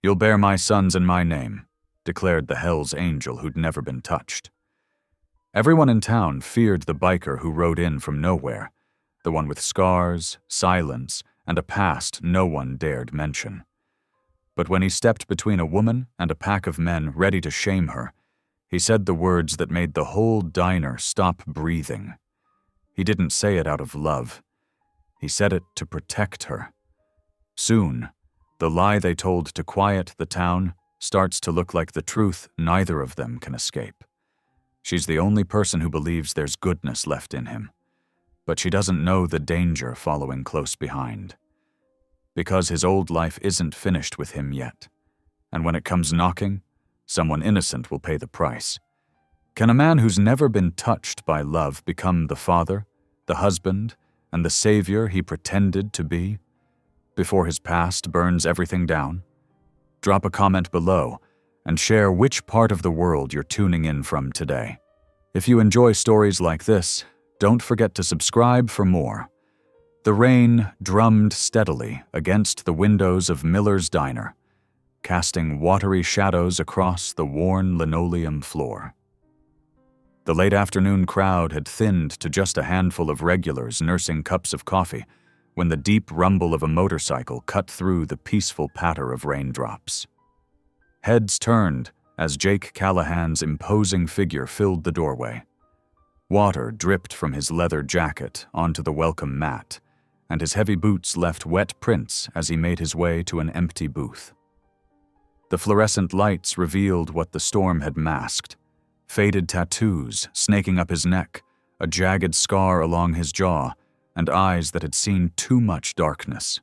"You'll bear my sons in my name," declared the Hell's Angel who'd never been touched. Everyone in town feared the biker who rode in from nowhere, the one with scars, silence, and a past no one dared mention. But when he stepped between a woman and a pack of men ready to shame her, he said the words that made the whole diner stop breathing. He didn't say it out of love. He said it to protect her. Soon, the lie they told to quiet the town starts to look like the truth neither of them can escape. She's the only person who believes there's goodness left in him, but she doesn't know the danger following close behind. Because his old life isn't finished with him yet, and when it comes knocking, someone innocent will pay the price. Can a man who's never been touched by love become the father, the husband, and the savior he pretended to be, before his past burns everything down? Drop a comment below and share which part of the world you're tuning in from today. If you enjoy stories like this, don't forget to subscribe for more. The rain drummed steadily against the windows of Miller's Diner, casting watery shadows across the worn linoleum floor. The late afternoon crowd had thinned to just a handful of regulars nursing cups of coffee when the deep rumble of a motorcycle cut through the peaceful patter of raindrops. Heads turned as Jake Callahan's imposing figure filled the doorway. Water dripped from his leather jacket onto the welcome mat, and his heavy boots left wet prints as he made his way to an empty booth. The fluorescent lights revealed what the storm had masked: faded tattoos snaking up his neck, a jagged scar along his jaw, and eyes that had seen too much darkness.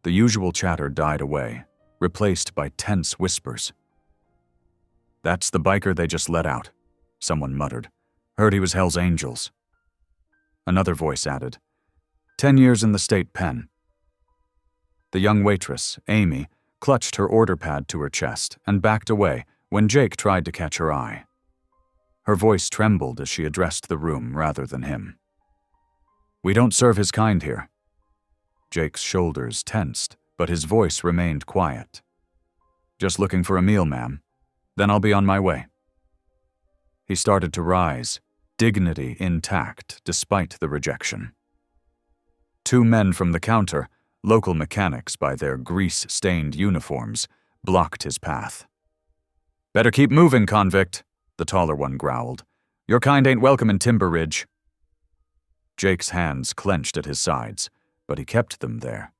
The usual chatter died away, replaced by tense whispers. "That's the biker they just let out," someone muttered. "Heard he was Hell's Angels." Another voice added, "10 years in the state pen." The young waitress, Amy, clutched her order pad to her chest and backed away when Jake tried to catch her eye. Her voice trembled as she addressed the room rather than him. "We don't serve his kind here." Jake's shoulders tensed, but his voice remained quiet. "Just looking for a meal, ma'am. Then I'll be on my way." He started to rise, dignity intact despite the rejection. Two men from the counter, local mechanics by their grease-stained uniforms, blocked his path. "Better keep moving, convict," the taller one growled. "Your kind ain't welcome in Timber Ridge." Jake's hands clenched at his sides, but he kept them there.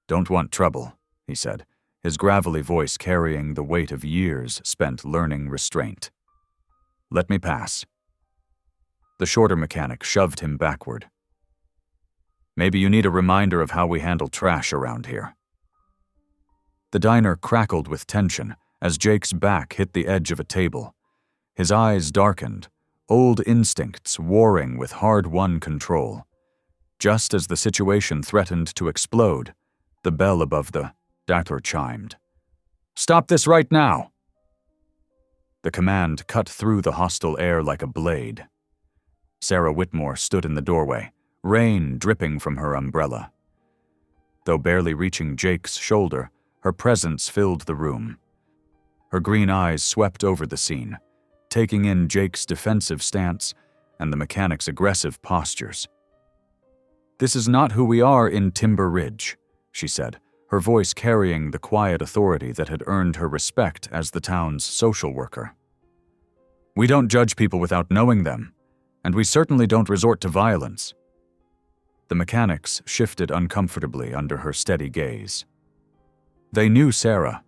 "Don't want trouble," he said, his gravelly voice carrying the weight of years spent learning restraint. "Let me pass." The shorter mechanic shoved him backward. "Maybe you need a reminder of how we handle trash around here." The diner crackled with tension as Jake's back hit the edge of a table. His eyes darkened, old instincts warring with hard-won control. Just as the situation threatened to explode, the bell above the diner chimed. "Stop this right now!" The command cut through the hostile air like a blade. Sarah Whitmore stood in the doorway, rain dripping from her umbrella. Though barely reaching Jake's shoulder, her presence filled the room. Her green eyes swept over the scene, taking in Jake's defensive stance and the mechanic's aggressive postures. "This is not who we are in Timber Ridge," she said, her voice carrying the quiet authority that had earned her respect as the town's social worker. "We don't judge people without knowing them, and we certainly don't resort to violence." The mechanics shifted uncomfortably under her steady gaze. They knew Sarah.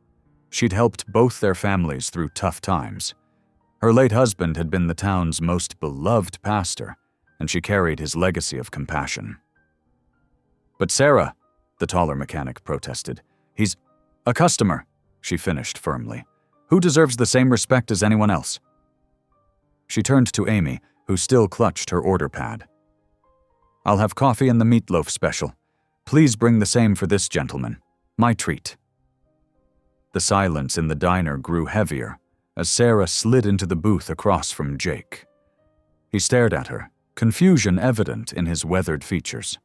She'd helped both their families through tough times. Her late husband had been the town's most beloved pastor, and she carried his legacy of compassion. "But Sarah," the taller mechanic protested, "he's a customer," she finished firmly, "who deserves the same respect as anyone else." She turned to Amy, who still clutched her order pad. "I'll have coffee and the meatloaf special. Please bring the same for this gentleman. My treat." The silence in the diner grew heavier as Sarah slid into the booth across from Jake. He stared at her, confusion evident in his weathered features.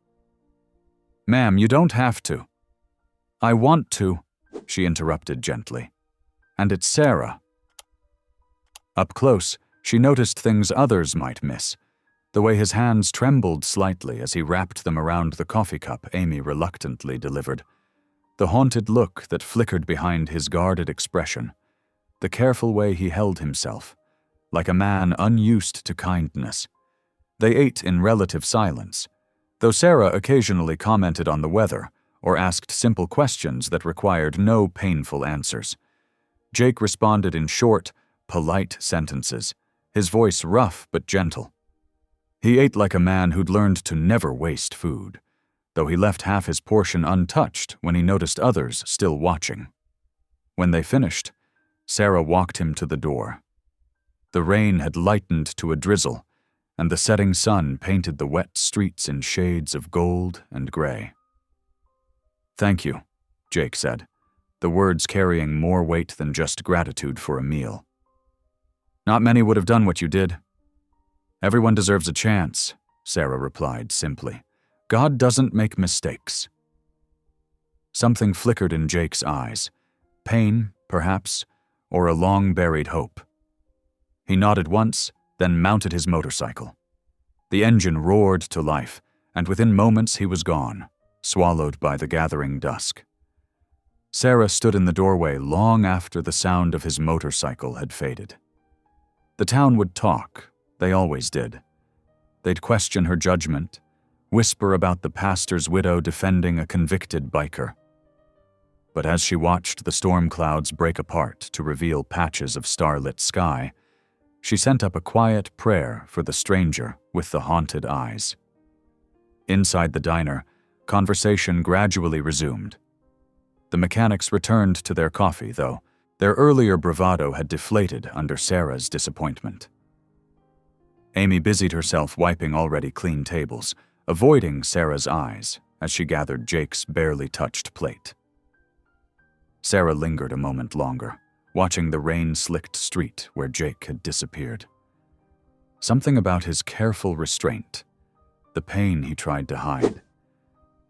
"Ma'am, you don't have to." "I want to." she interrupted gently. "And it's Sarah." Up close, she noticed things others might miss. The way his hands trembled slightly as he wrapped them around the coffee cup Amy reluctantly delivered. The haunted look that flickered behind his guarded expression. The careful way he held himself, like a man unused to kindness. They ate in relative silence, though Sarah occasionally commented on the weather or asked simple questions that required no painful answers. Jake responded in short, polite sentences, his voice rough but gentle. He ate like a man who'd learned to never waste food, though he left half his portion untouched when he noticed others still watching. When they finished, Sarah walked him to the door. The rain had lightened to a drizzle, and the setting sun painted the wet streets in shades of gold and gray. "Thank you," Jake said, the words carrying more weight than just gratitude for a meal. "Not many would have done what you did." "Everyone deserves a chance," Sarah replied simply. "God doesn't make mistakes." Something flickered in Jake's eyes. Pain, perhaps, or a long-buried hope. He nodded once, then mounted his motorcycle. The engine roared to life, and within moments he was gone, swallowed by the gathering dusk. Sarah stood in the doorway long after the sound of his motorcycle had faded. The town would talk. They always did. They'd question her judgment, whisper about the pastor's widow defending a convicted biker. But as she watched the storm clouds break apart to reveal patches of starlit sky, she sent up a quiet prayer for the stranger with the haunted eyes. Inside the diner, conversation gradually resumed. The mechanics returned to their coffee, though their earlier bravado had deflated under Sarah's disappointment. Amy busied herself wiping already clean tables, avoiding Sarah's eyes as she gathered Jake's barely touched plate. Sarah lingered a moment longer, watching the rain-slicked street where Jake had disappeared. Something about his careful restraint, the pain he tried to hide,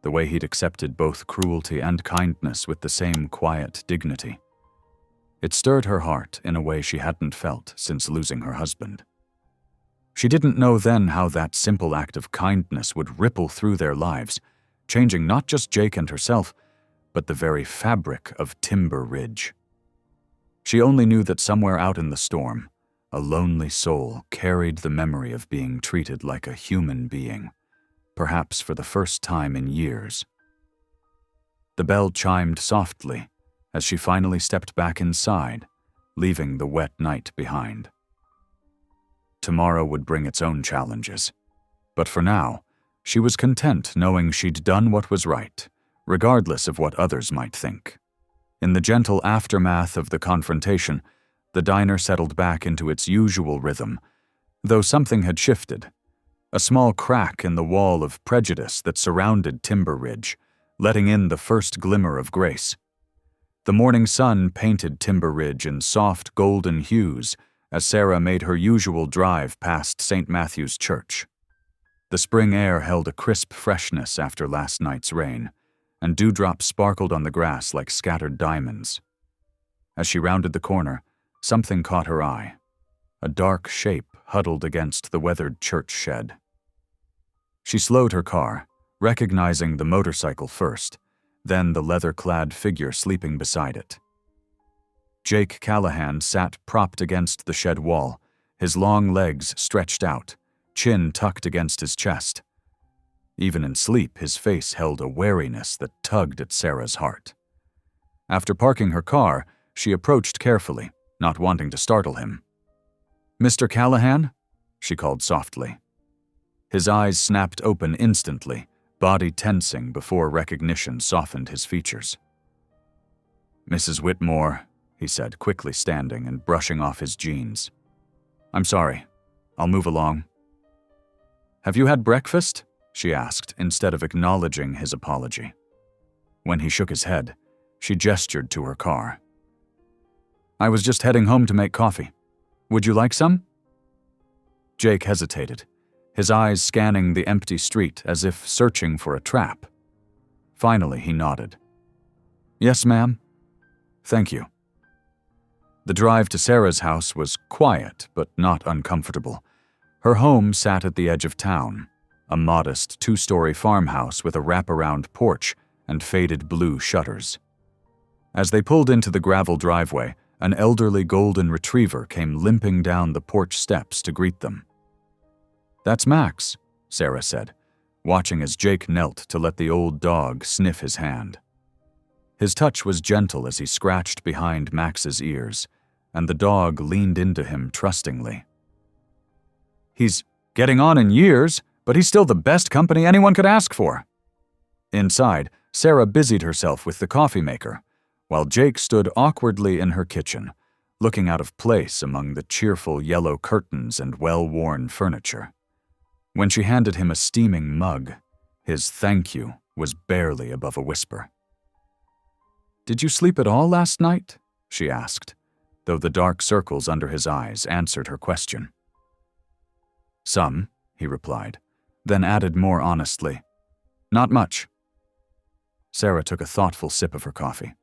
the way he'd accepted both cruelty and kindness with the same quiet dignity. It stirred her heart in a way she hadn't felt since losing her husband. She didn't know then how that simple act of kindness would ripple through their lives, changing not just Jake and herself, but the very fabric of Timber Ridge. She only knew that somewhere out in the storm, a lonely soul carried the memory of being treated like a human being, perhaps for the first time in years. The bell chimed softly as she finally stepped back inside, leaving the wet night behind. Tomorrow would bring its own challenges, but for now, she was content knowing she'd done what was right, regardless of what others might think. In the gentle aftermath of the confrontation, the diner settled back into its usual rhythm, though something had shifted. A small crack in the wall of prejudice that surrounded Timber Ridge, letting in the first glimmer of grace. The morning sun painted Timber Ridge in soft golden hues as Sarah made her usual drive past St. Matthew's Church. The spring air held a crisp freshness after last night's rain, and dewdrops sparkled on the grass like scattered diamonds. As she rounded the corner, something caught her eye. A dark shape huddled against the weathered church shed. She slowed her car, recognizing the motorcycle first, then the leather-clad figure sleeping beside it. Jake Callahan sat propped against the shed wall, his long legs stretched out, chin tucked against his chest. Even in sleep, his face held a wariness that tugged at Sarah's heart. After parking her car, she approached carefully, not wanting to startle him. "Mr. Callahan?" she called softly. His eyes snapped open instantly, body tensing before recognition softened his features. "Mrs. Whitmore," he said, quickly standing and brushing off his jeans. "I'm sorry. I'll move along." "Have you had breakfast?" she asked, instead of acknowledging his apology. When he shook his head, she gestured to her car. "I was just heading home to make coffee. Would you like some?" Jake hesitated, his eyes scanning the empty street as if searching for a trap. Finally, he nodded. "Yes, ma'am." Thank you. The drive to Sarah's house was quiet but not uncomfortable. Her home sat at the edge of town, a modest two-story farmhouse with a wraparound porch and faded blue shutters. As they pulled into the gravel driveway, an elderly golden retriever came limping down the porch steps to greet them. "That's Max," Sarah said, watching as Jake knelt to let the old dog sniff his hand. His touch was gentle as he scratched behind Max's ears, and the dog leaned into him trustingly. "He's getting on in years, but he's still the best company anyone could ask for." Inside, Sarah busied herself with the coffee maker, while Jake stood awkwardly in her kitchen, looking out of place among the cheerful yellow curtains and well-worn furniture. When she handed him a steaming mug, his thank you was barely above a whisper. "Did you sleep at all last night?" she asked, though the dark circles under his eyes answered her question. "Some," he replied, then added more honestly, "Not much." Sarah took a thoughtful sip of her coffee.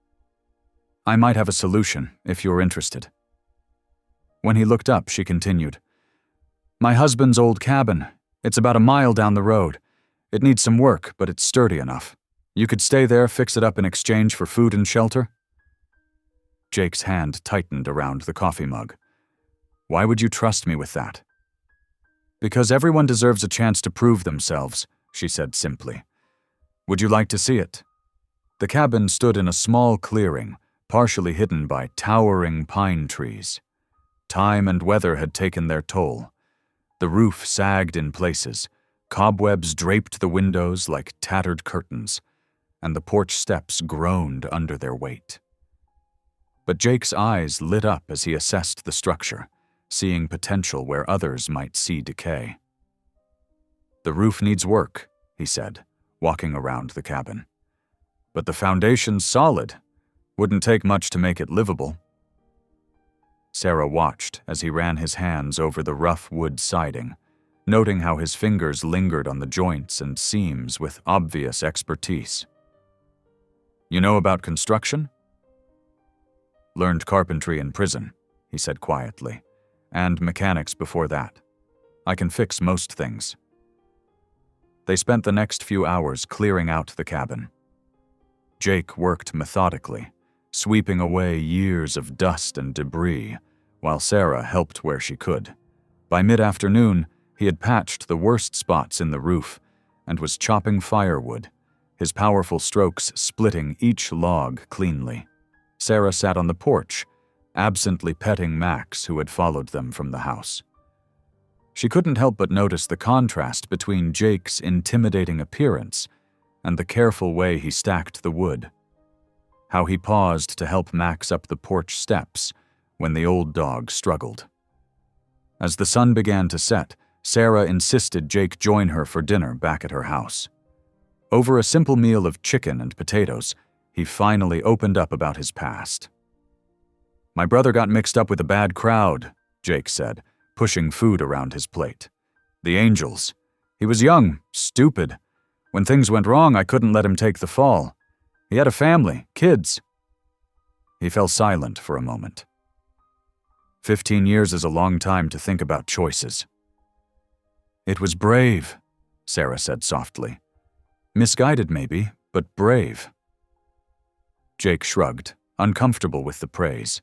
"I might have a solution, if you're interested." When he looked up, she continued, "My husband's old cabin. It's about a mile down the road. It needs some work, but it's sturdy enough. You could stay there, fix it up in exchange for food and shelter?" Jake's hand tightened around the coffee mug. "Why would you trust me with that?" "Because everyone deserves a chance to prove themselves," she said simply. "Would you like to see it?" The cabin stood in a small clearing, partially hidden by towering pine trees. Time and weather had taken their toll. The roof sagged in places, cobwebs draped the windows like tattered curtains, and the porch steps groaned under their weight. But Jake's eyes lit up as he assessed the structure, seeing potential where others might see decay. "The roof needs work," he said, walking around the cabin. "But the foundation's solid. Wouldn't take much to make it livable." Sarah watched as he ran his hands over the rough wood siding, noting how his fingers lingered on the joints and seams with obvious expertise. "You know about construction?" "Learned carpentry in prison," he said quietly, "and mechanics before that. I can fix most things." They spent the next few hours clearing out the cabin. Jake worked methodically, sweeping away years of dust and debris, while Sarah helped where she could. By mid-afternoon, he had patched the worst spots in the roof and was chopping firewood, his powerful strokes splitting each log cleanly. Sarah sat on the porch, absently petting Max, who had followed them from the house. She couldn't help but notice the contrast between Jake's intimidating appearance and the careful way he stacked the wood. How he paused to help Max up the porch steps when the old dog struggled. As the sun began to set, Sarah insisted Jake join her for dinner back at her house. Over a simple meal of chicken and potatoes, he finally opened up about his past. "My brother got mixed up with a bad crowd," Jake said, pushing food around his plate. "The Angels. He was young, stupid. When things went wrong, I couldn't let him take the fall. He had a family, kids." He fell silent for a moment. 15 years is a long time to think about choices. "It was brave," Sarah said softly. "Misguided maybe, but brave." Jake shrugged, uncomfortable with the praise.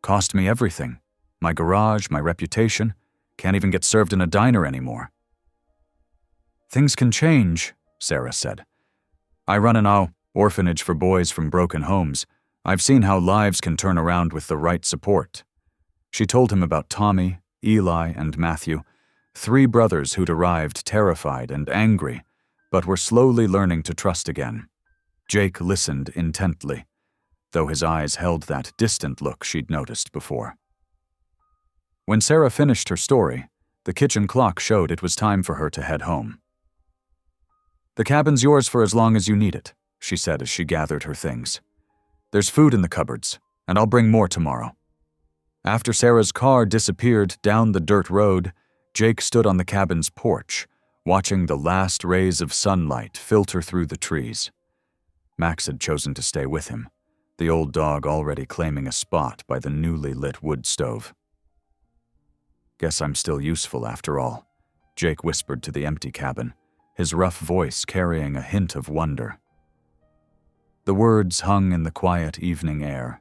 "Cost me everything. My garage, my reputation. Can't even get served in a diner anymore." "Things can change," Sarah said. "I run an orphanage for boys from broken homes. I've seen how lives can turn around with the right support." She told him about Tommy, Eli, and Matthew, 3 brothers who'd arrived terrified and angry, but were slowly learning to trust again. Jake listened intently, though his eyes held that distant look she'd noticed before. When Sarah finished her story, the kitchen clock showed it was time for her to head home. "The cabin's yours for as long as you need it," she said as she gathered her things. "There's food in the cupboards, and I'll bring more tomorrow." After Sarah's car disappeared down the dirt road, Jake stood on the cabin's porch, watching the last rays of sunlight filter through the trees. Max had chosen to stay with him, the old dog already claiming a spot by the newly lit wood stove. "Guess I'm still useful after all," Jake whispered to the empty cabin, his rough voice carrying a hint of wonder. The words hung in the quiet evening air,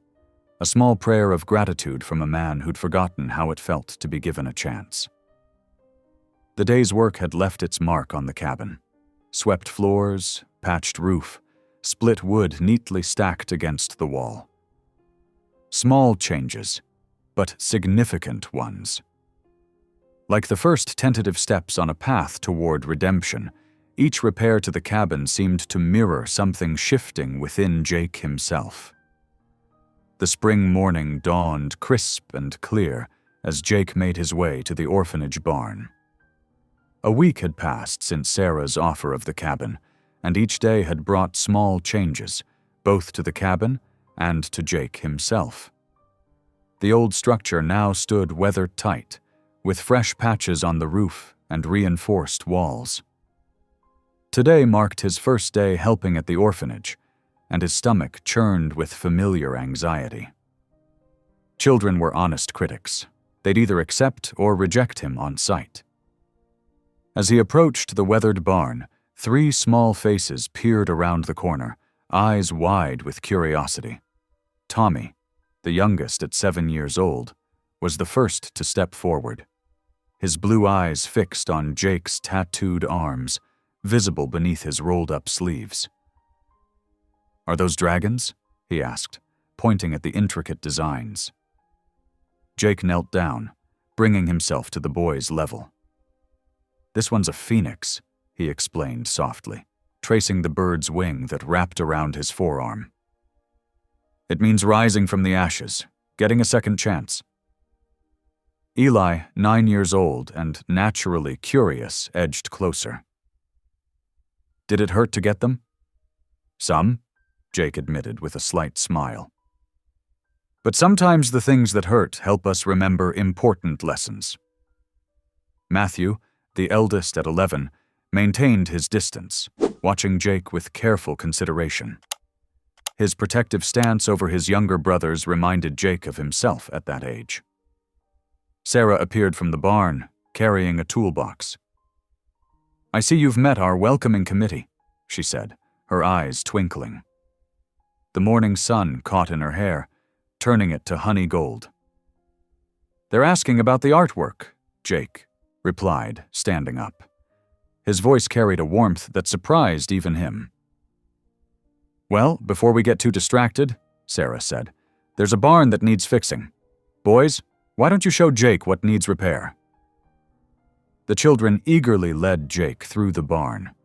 a small prayer of gratitude from a man who'd forgotten how it felt to be given a chance. The day's work had left its mark on the cabin. Swept floors, patched roof, split wood neatly stacked against the wall. Small changes, but significant ones. Like the first tentative steps on a path toward redemption, each repair to the cabin seemed to mirror something shifting within Jake himself. The spring morning dawned crisp and clear as Jake made his way to the orphanage barn. A week had passed since Sarah's offer of the cabin, and each day had brought small changes, both to the cabin and to Jake himself. The old structure now stood weather-tight, with fresh patches on the roof and reinforced walls. Today marked his first day helping at the orphanage, and his stomach churned with familiar anxiety. Children were honest critics. They'd either accept or reject him on sight. As he approached the weathered barn, 3 small faces peered around the corner, eyes wide with curiosity. Tommy, the youngest at 7 years old, was the first to step forward, his blue eyes fixed on Jake's tattooed arms, visible beneath his rolled-up sleeves. "Are those dragons?" he asked, pointing at the intricate designs. Jake knelt down, bringing himself to the boy's level. "This one's a phoenix," he explained softly, tracing the bird's wing that wrapped around his forearm. "It means rising from the ashes, getting a second chance." Eli, 9 years old and naturally curious, edged closer. "Did it hurt to get them?" "Some," Jake admitted with a slight smile. "But sometimes the things that hurt help us remember important lessons." Matthew, the eldest at 11, maintained his distance, watching Jake with careful consideration. His protective stance over his younger brothers reminded Jake of himself at that age. Sarah appeared from the barn, carrying a toolbox. "I see you've met our welcoming committee," she said, her eyes twinkling. The morning sun caught in her hair, turning it to honey gold. "They're asking about the artwork," Jake replied, standing up. His voice carried a warmth that surprised even him. "Well, before we get too distracted," Sarah said, "there's a barn that needs fixing. Boys, why don't you show Jake what needs repair?" The children eagerly led Jake through the barn,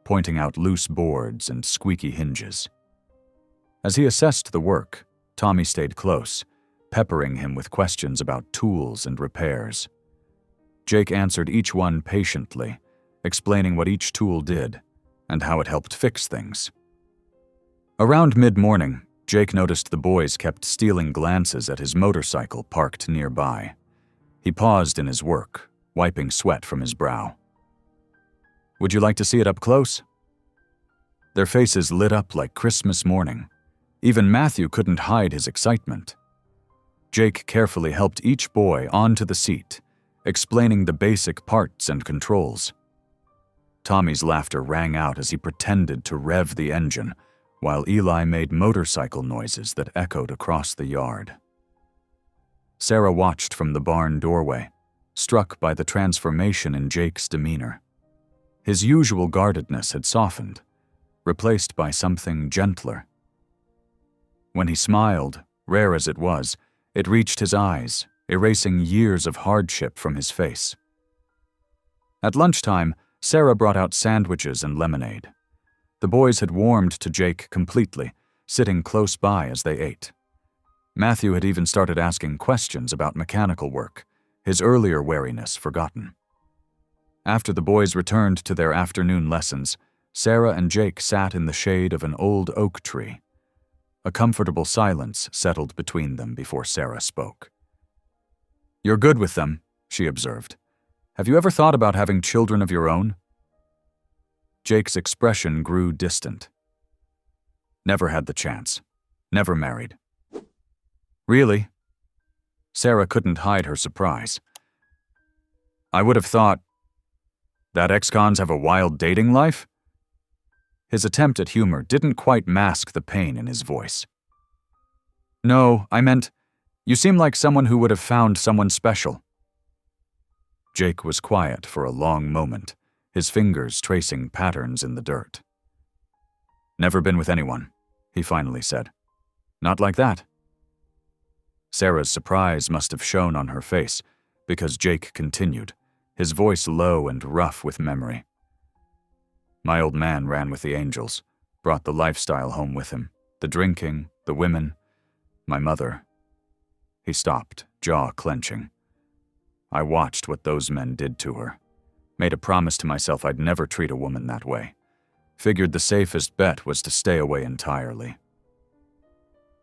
pointing out loose boards and squeaky hinges. As he assessed the work, Tommy stayed close, peppering him with questions about tools and repairs. Jake answered each one patiently, explaining what each tool did and how it helped fix things. Around mid-morning, Jake noticed the boys kept stealing glances at his motorcycle parked nearby. He paused in his work, wiping sweat from his brow. "Would you like to see it up close?" Their faces lit up like Christmas morning. Even Matthew couldn't hide his excitement. Jake carefully helped each boy onto the seat, explaining the basic parts and controls. Tommy's laughter rang out as he pretended to rev the engine, while Eli made motorcycle noises that echoed across the yard. Sarah watched from the barn doorway, struck by the transformation in Jake's demeanor. His usual guardedness had softened, replaced by something gentler. When he smiled, rare as it was, it reached his eyes, erasing years of hardship from his face. At lunchtime, Sarah brought out sandwiches and lemonade. The boys had warmed to Jake completely, sitting close by as they ate. Matthew had even started asking questions about mechanical work, his earlier wariness forgotten. After the boys returned to their afternoon lessons, Sarah and Jake sat in the shade of an old oak tree. A comfortable silence settled between them before Sarah spoke. "You're good with them," she observed. "Have you ever thought about having children of your own?" Jake's expression grew distant. "Never had the chance. Never married. Really? Sarah couldn't hide her surprise. I would have thought that ex-cons have a wild dating life? His attempt at humor didn't quite mask the pain in his voice. No, I meant, you seem like someone who would have found someone special. Jake was quiet for a long moment, his fingers tracing patterns in the dirt. Never been with anyone, he finally said. Not like that. Sarah's surprise must have shown on her face, because Jake continued, his voice low and rough with memory. My old man ran with the Angels, brought the lifestyle home with him, the drinking, the women, my mother. He stopped, jaw clenching. I watched what those men did to her. Made a promise to myself I'd never treat a woman that way. Figured the safest bet was to stay away entirely.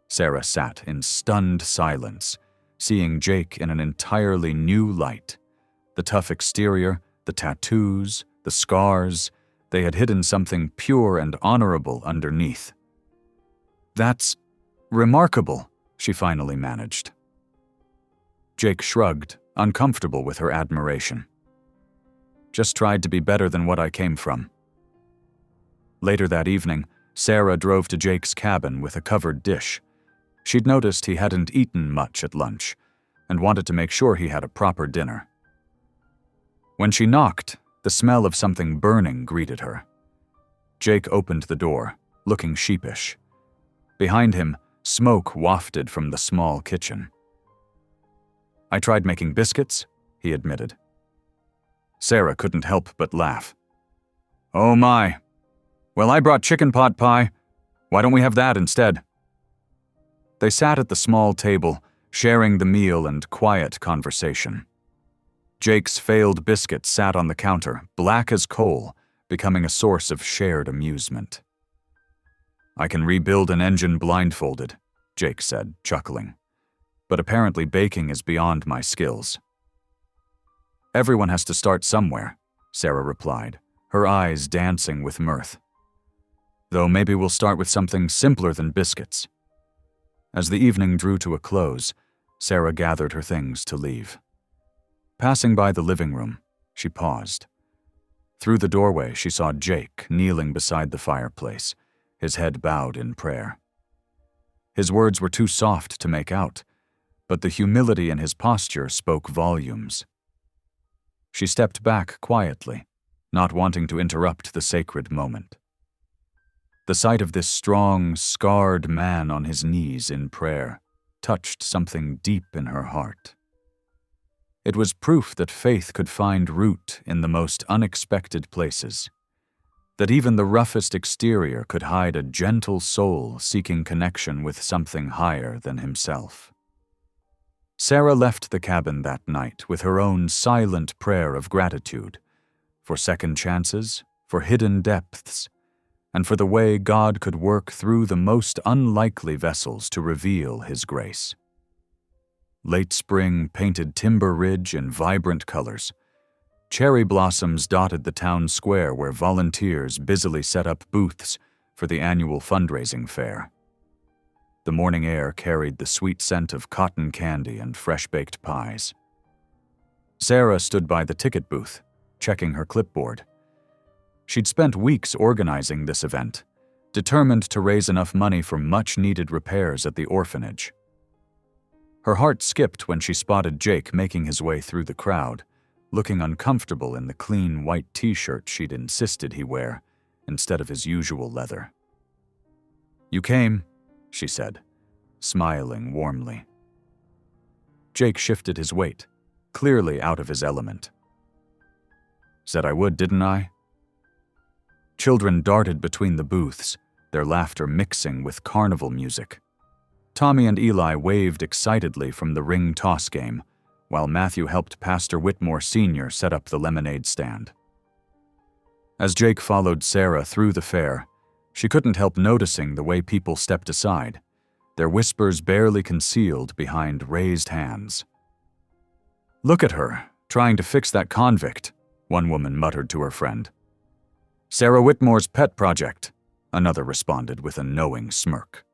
Sarah sat in stunned silence, seeing Jake in an entirely new light. The tough exterior, the tattoos, the scars, they had hidden something pure and honorable underneath. That's remarkable, she finally managed. Jake shrugged, uncomfortable with her admiration. Just tried to be better than what I came from. Later that evening, Sarah drove to Jake's cabin with a covered dish. She'd noticed he hadn't eaten much at lunch, and wanted to make sure he had a proper dinner. When she knocked, the smell of something burning greeted her. Jake opened the door, looking sheepish. Behind him, smoke wafted from the small kitchen. I tried making biscuits, he admitted. Sarah couldn't help but laugh. Oh my. Well, I brought chicken pot pie. Why don't we have that instead? They sat at the small table, sharing the meal and quiet conversation. Jake's failed biscuit sat on the counter, black as coal, becoming a source of shared amusement. I can rebuild an engine blindfolded, Jake said, chuckling. But apparently baking is beyond my skills. Everyone has to start somewhere, Sarah replied, her eyes dancing with mirth. Though maybe we'll start with something simpler than biscuits. As the evening drew to a close, Sarah gathered her things to leave. Passing by the living room, she paused. Through the doorway, she saw Jake kneeling beside the fireplace, his head bowed in prayer. His words were too soft to make out, but the humility in his posture spoke volumes. She stepped back quietly, not wanting to interrupt the sacred moment. The sight of this strong, scarred man on his knees in prayer touched something deep in her heart. It was proof that faith could find root in the most unexpected places, that even the roughest exterior could hide a gentle soul seeking connection with something higher than himself. Sarah left the cabin that night with her own silent prayer of gratitude, for second chances, for hidden depths, and for the way God could work through the most unlikely vessels to reveal His grace. Late spring painted Timber Ridge in vibrant colors. Cherry blossoms dotted the town square where volunteers busily set up booths for the annual fundraising fair. The morning air carried the sweet scent of cotton candy and fresh-baked pies. Sarah stood by the ticket booth, checking her clipboard. She'd spent weeks organizing this event, determined to raise enough money for much-needed repairs at the orphanage. Her heart skipped when she spotted Jake making his way through the crowd, looking uncomfortable in the clean white t-shirt she'd insisted he wear, instead of his usual leather. "You came," she said, smiling warmly. Jake shifted his weight, clearly out of his element. "Said I would, didn't I?" Children darted between the booths, their laughter mixing with carnival music. Tommy and Eli waved excitedly from the ring toss game, while Matthew helped Pastor Whitmore Sr. set up the lemonade stand. As Jake followed Sarah through the fair, she couldn't help noticing the way people stepped aside, their whispers barely concealed behind raised hands. "Look at her, trying to fix that convict," one woman muttered to her friend. "Sarah Whitmore's pet project," another responded with a knowing smirk.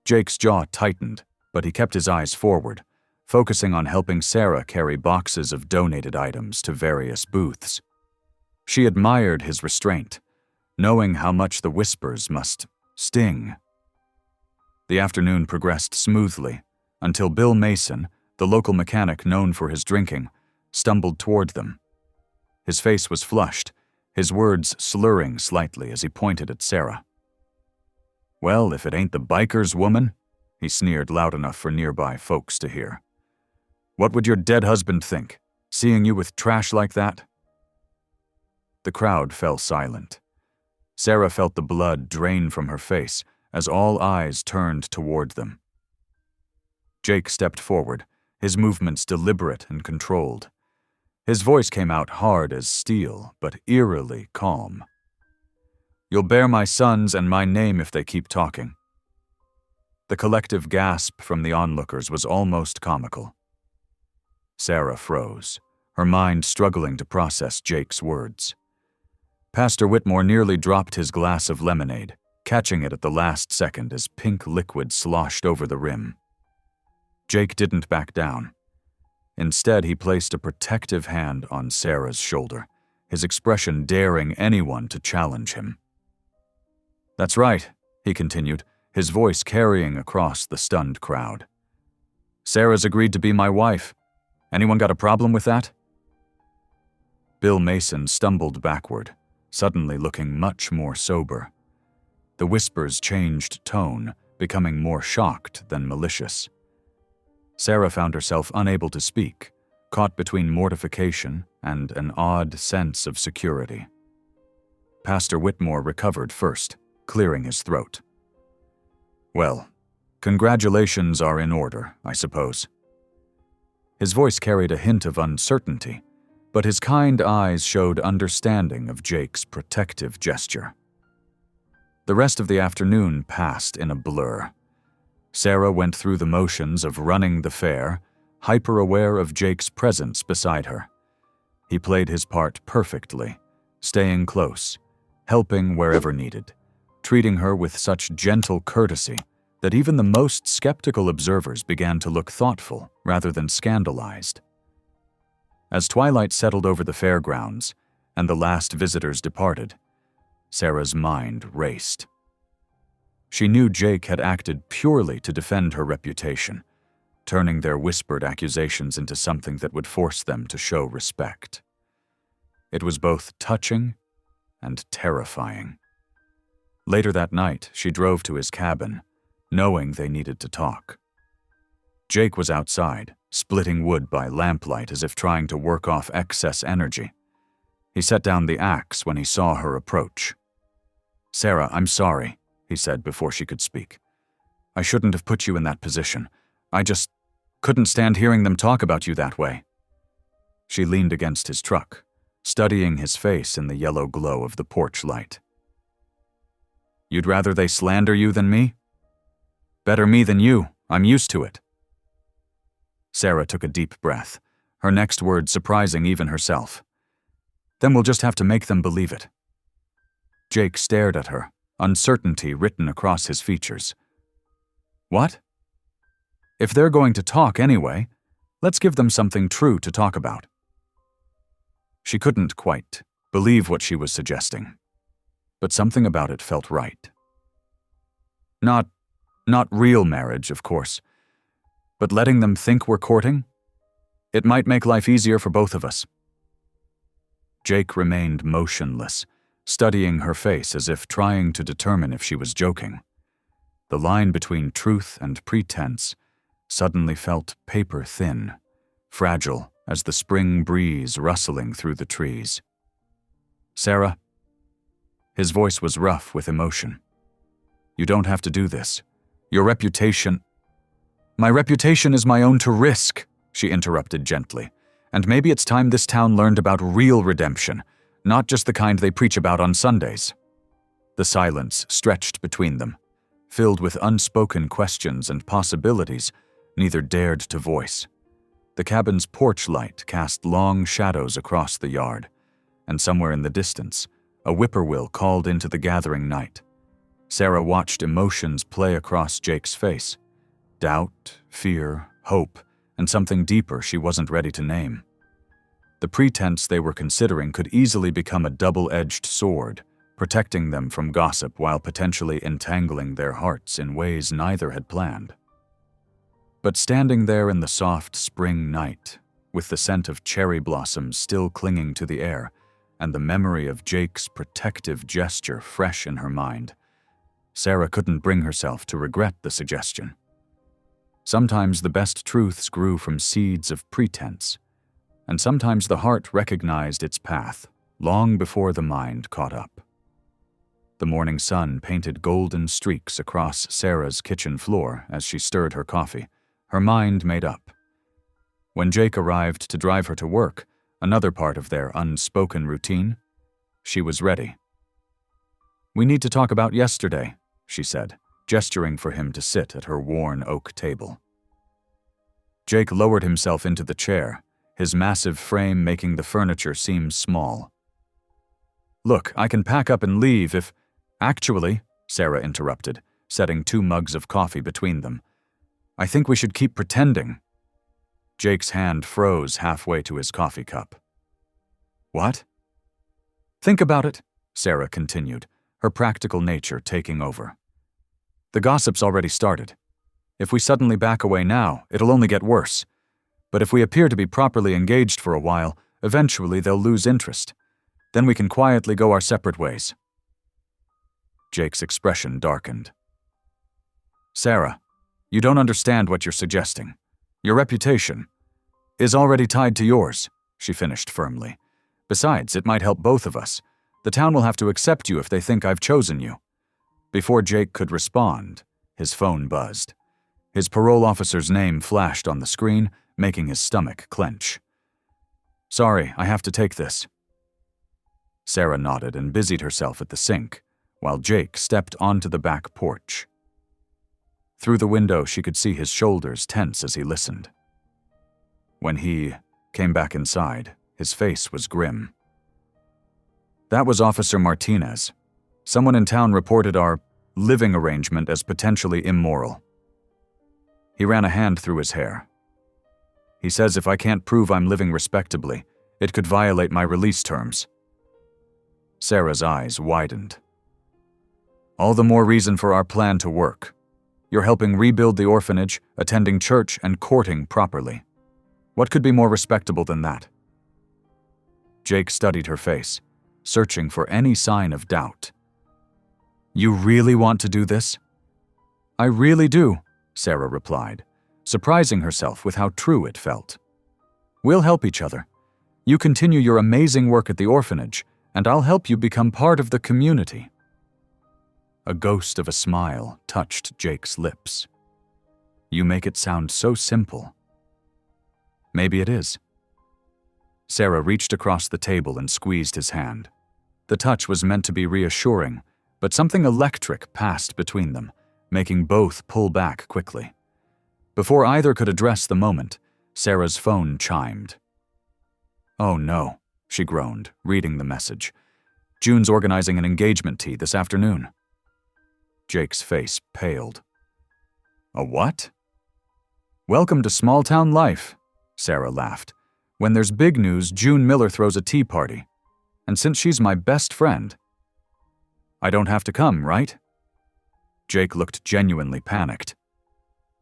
Jake's jaw tightened, but he kept his eyes forward, focusing on helping Sarah carry boxes of donated items to various booths. She admired his restraint, knowing how much the whispers must sting. The afternoon progressed smoothly until Bill Mason, the local mechanic known for his drinking, stumbled toward them. His face was flushed, his words slurring slightly as he pointed at Sarah. "Well, if it ain't the biker's woman," he sneered loud enough for nearby folks to hear. "What would your dead husband think, seeing you with trash like that?" The crowd fell silent. Sarah felt the blood drain from her face as all eyes turned toward them. Jake stepped forward, his movements deliberate and controlled. His voice came out hard as steel, but eerily calm. "You'll bear my sons and my name if they keep talking." The collective gasp from the onlookers was almost comical. Sarah froze, her mind struggling to process Jake's words. Pastor Whitmore nearly dropped his glass of lemonade, catching it at the last second as pink liquid sloshed over the rim. Jake didn't back down. Instead, he placed a protective hand on Sarah's shoulder, his expression daring anyone to challenge him. "That's right," he continued, his voice carrying across the stunned crowd. "Sarah's agreed to be my wife. Anyone got a problem with that?" Bill Mason stumbled backward, suddenly looking much more sober. The whispers changed tone, becoming more shocked than malicious. Sarah found herself unable to speak, caught between mortification and an odd sense of security. Pastor Whitmore recovered first, clearing his throat. "Well, congratulations are in order, I suppose." His voice carried a hint of uncertainty, but his kind eyes showed understanding of Jake's protective gesture. The rest of the afternoon passed in a blur. Sarah went through the motions of running the fair, hyper-aware of Jake's presence beside her. He played his part perfectly, staying close, helping wherever needed, treating her with such gentle courtesy that even the most skeptical observers began to look thoughtful rather than scandalized. As twilight settled over the fairgrounds and the last visitors departed, Sarah's mind raced. She knew Jake had acted purely to defend her reputation, turning their whispered accusations into something that would force them to show respect. It was both touching and terrifying. Later that night, she drove to his cabin, knowing they needed to talk. Jake was outside, splitting wood by lamplight as if trying to work off excess energy. He set down the axe when he saw her approach. "Sarah, I'm sorry," he said before she could speak. "I shouldn't have put you in that position. I just couldn't stand hearing them talk about you that way." She leaned against his truck, studying his face in the yellow glow of the porch light. "You'd rather they slander you than me?" "Better me than you. I'm used to it." Sarah took a deep breath, her next word surprising even herself. "Then we'll just have to make them believe it." Jake stared at her, uncertainty written across his features. "What?" "If they're going to talk anyway, let's give them something true to talk about." She couldn't quite believe what she was suggesting, but something about it felt right. Not real marriage, of course, but letting them think we're courting? It might make life easier for both of us. Jake remained motionless, studying her face as if trying to determine if she was joking. The line between truth and pretense suddenly felt paper-thin, fragile as the spring breeze rustling through the trees. "Sarah?" His voice was rough with emotion. "You don't have to do this. Your reputation—" "My reputation is my own to risk," she interrupted gently. "And maybe it's time this town learned about real redemption, not just the kind they preach about on Sundays." The silence stretched between them, filled with unspoken questions and possibilities neither dared to voice. The cabin's porch light cast long shadows across the yard, and somewhere in the distance, a whippoorwill called into the gathering night. Sarah watched emotions play across Jake's face. Doubt, fear, hope, and something deeper she wasn't ready to name. The pretense they were considering could easily become a double-edged sword, protecting them from gossip while potentially entangling their hearts in ways neither had planned. But standing there in the soft spring night, with the scent of cherry blossoms still clinging to the air, and the memory of Jake's protective gesture fresh in her mind, Sarah couldn't bring herself to regret the suggestion. Sometimes the best truths grew from seeds of pretense, and sometimes the heart recognized its path long before the mind caught up. The morning sun painted golden streaks across Sarah's kitchen floor as she stirred her coffee, her mind made up. When Jake arrived to drive her to work, another part of their unspoken routine, she was ready. "We need to talk about yesterday," she said, gesturing for him to sit at her worn oak table. Jake lowered himself into the chair, his massive frame making the furniture seem small. "Look, I can pack up and leave if—" "Actually," Sarah interrupted, setting 2 mugs of coffee between them, "I think we should keep pretending." Jake's hand froze halfway to his coffee cup. "What?" "Think about it," Sarah continued, her practical nature taking over. "The gossip's already started. If we suddenly back away now, it'll only get worse. But if we appear to be properly engaged for a while, eventually they'll lose interest. Then we can quietly go our separate ways." Jake's expression darkened. "Sarah, you don't understand what you're suggesting. Your reputation is already tied to yours," she finished firmly. "Besides, it might help both of us. The town will have to accept you if they think I've chosen you." Before Jake could respond, his phone buzzed. His parole officer's name flashed on the screen, making his stomach clench. "Sorry, I have to take this." Sarah nodded and busied herself at the sink, while Jake stepped onto the back porch. Through the window, she could see his shoulders tense as he listened. When he came back inside, his face was grim. "That was Officer Martinez. Someone in town reported our living arrangement as potentially immoral." He ran a hand through his hair. "He says if I can't prove I'm living respectably, it could violate my release terms." Sarah's eyes widened. "All the more reason for our plan to work. You're helping rebuild the orphanage, attending church, and courting properly. What could be more respectable than that?" Jake studied her face, searching for any sign of doubt. "You really want to do this?" "I really do," Sarah replied, surprising herself with how true it felt. "We'll help each other. You continue your amazing work at the orphanage, and I'll help you become part of the community." A ghost of a smile touched Jake's lips. "You make it sound so simple." "Maybe it is." Sarah reached across the table and squeezed his hand. The touch was meant to be reassuring, but something electric passed between them, making both pull back quickly. Before either could address the moment, Sarah's phone chimed. "Oh no," she groaned, reading the message. "June's organizing an engagement tea this afternoon." Jake's face paled. "A what?" "Welcome to small-town life," Sarah laughed. "When there's big news, June Miller throws a tea party. And since she's my best friend—" "I don't have to come, right?" Jake looked genuinely panicked.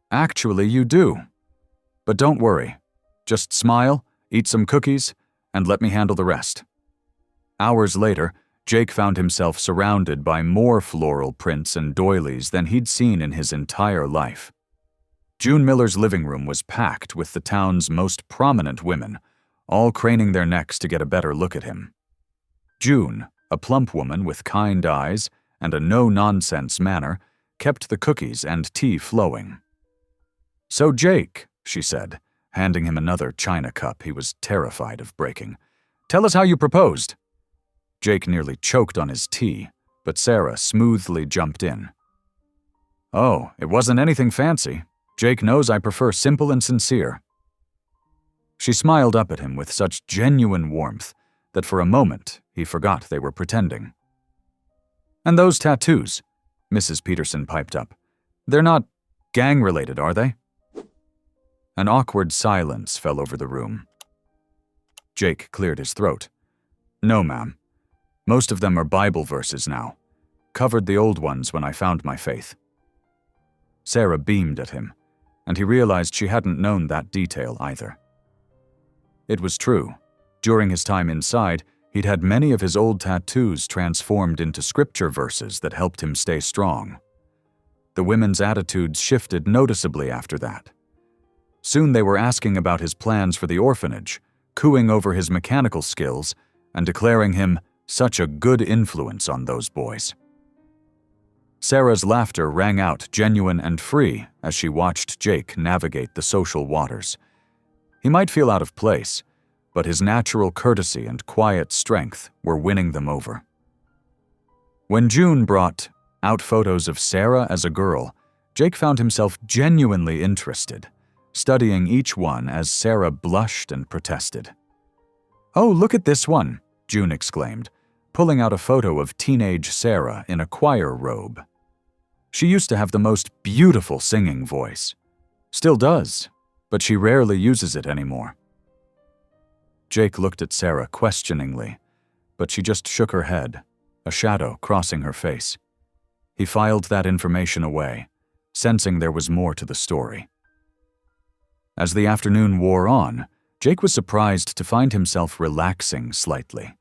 "Actually, you do. But don't worry. Just smile, eat some cookies, and let me handle the rest." Hours later, Jake found himself surrounded by more floral prints and doilies than he'd seen in his entire life. June Miller's living room was packed with the town's most prominent women, all craning their necks to get a better look at him. June, a plump woman with kind eyes and a no-nonsense manner, kept the cookies and tea flowing. "So Jake," she said, handing him another china cup he was terrified of breaking, "tell us how you proposed." Jake nearly choked on his tea, but Sarah smoothly jumped in. "Oh, it wasn't anything fancy. Jake knows I prefer simple and sincere." She smiled up at him with such genuine warmth that for a moment he forgot they were pretending. "And those tattoos. Mrs. Peterson piped up. "They're not gang-related, are they?" An awkward silence fell over the room. Jake cleared his throat. "No, ma'am. Most of them are Bible verses now. Covered the old ones when I found my faith." Sarah beamed at him, and he realized she hadn't known that detail either. It was true. During his time inside, he'd had many of his old tattoos transformed into scripture verses that helped him stay strong. The women's attitudes shifted noticeably after that. Soon they were asking about his plans for the orphanage, cooing over his mechanical skills, and declaring him such a good influence on those boys. Sarah's laughter rang out genuine and free as she watched Jake navigate the social waters. He might feel out of place, but his natural courtesy and quiet strength were winning them over. When June brought out photos of Sarah as a girl, Jake found himself genuinely interested, studying each one as Sarah blushed and protested. "Oh, look at this one," June exclaimed, pulling out a photo of teenage Sarah in a choir robe. She used to have the most beautiful singing voice. Still does, but she rarely uses it anymore. Jake looked at Sarah questioningly, but she just shook her head, a shadow crossing her face. He filed that information away, sensing there was more to the story. As the afternoon wore on, Jake was surprised to find himself relaxing slightly.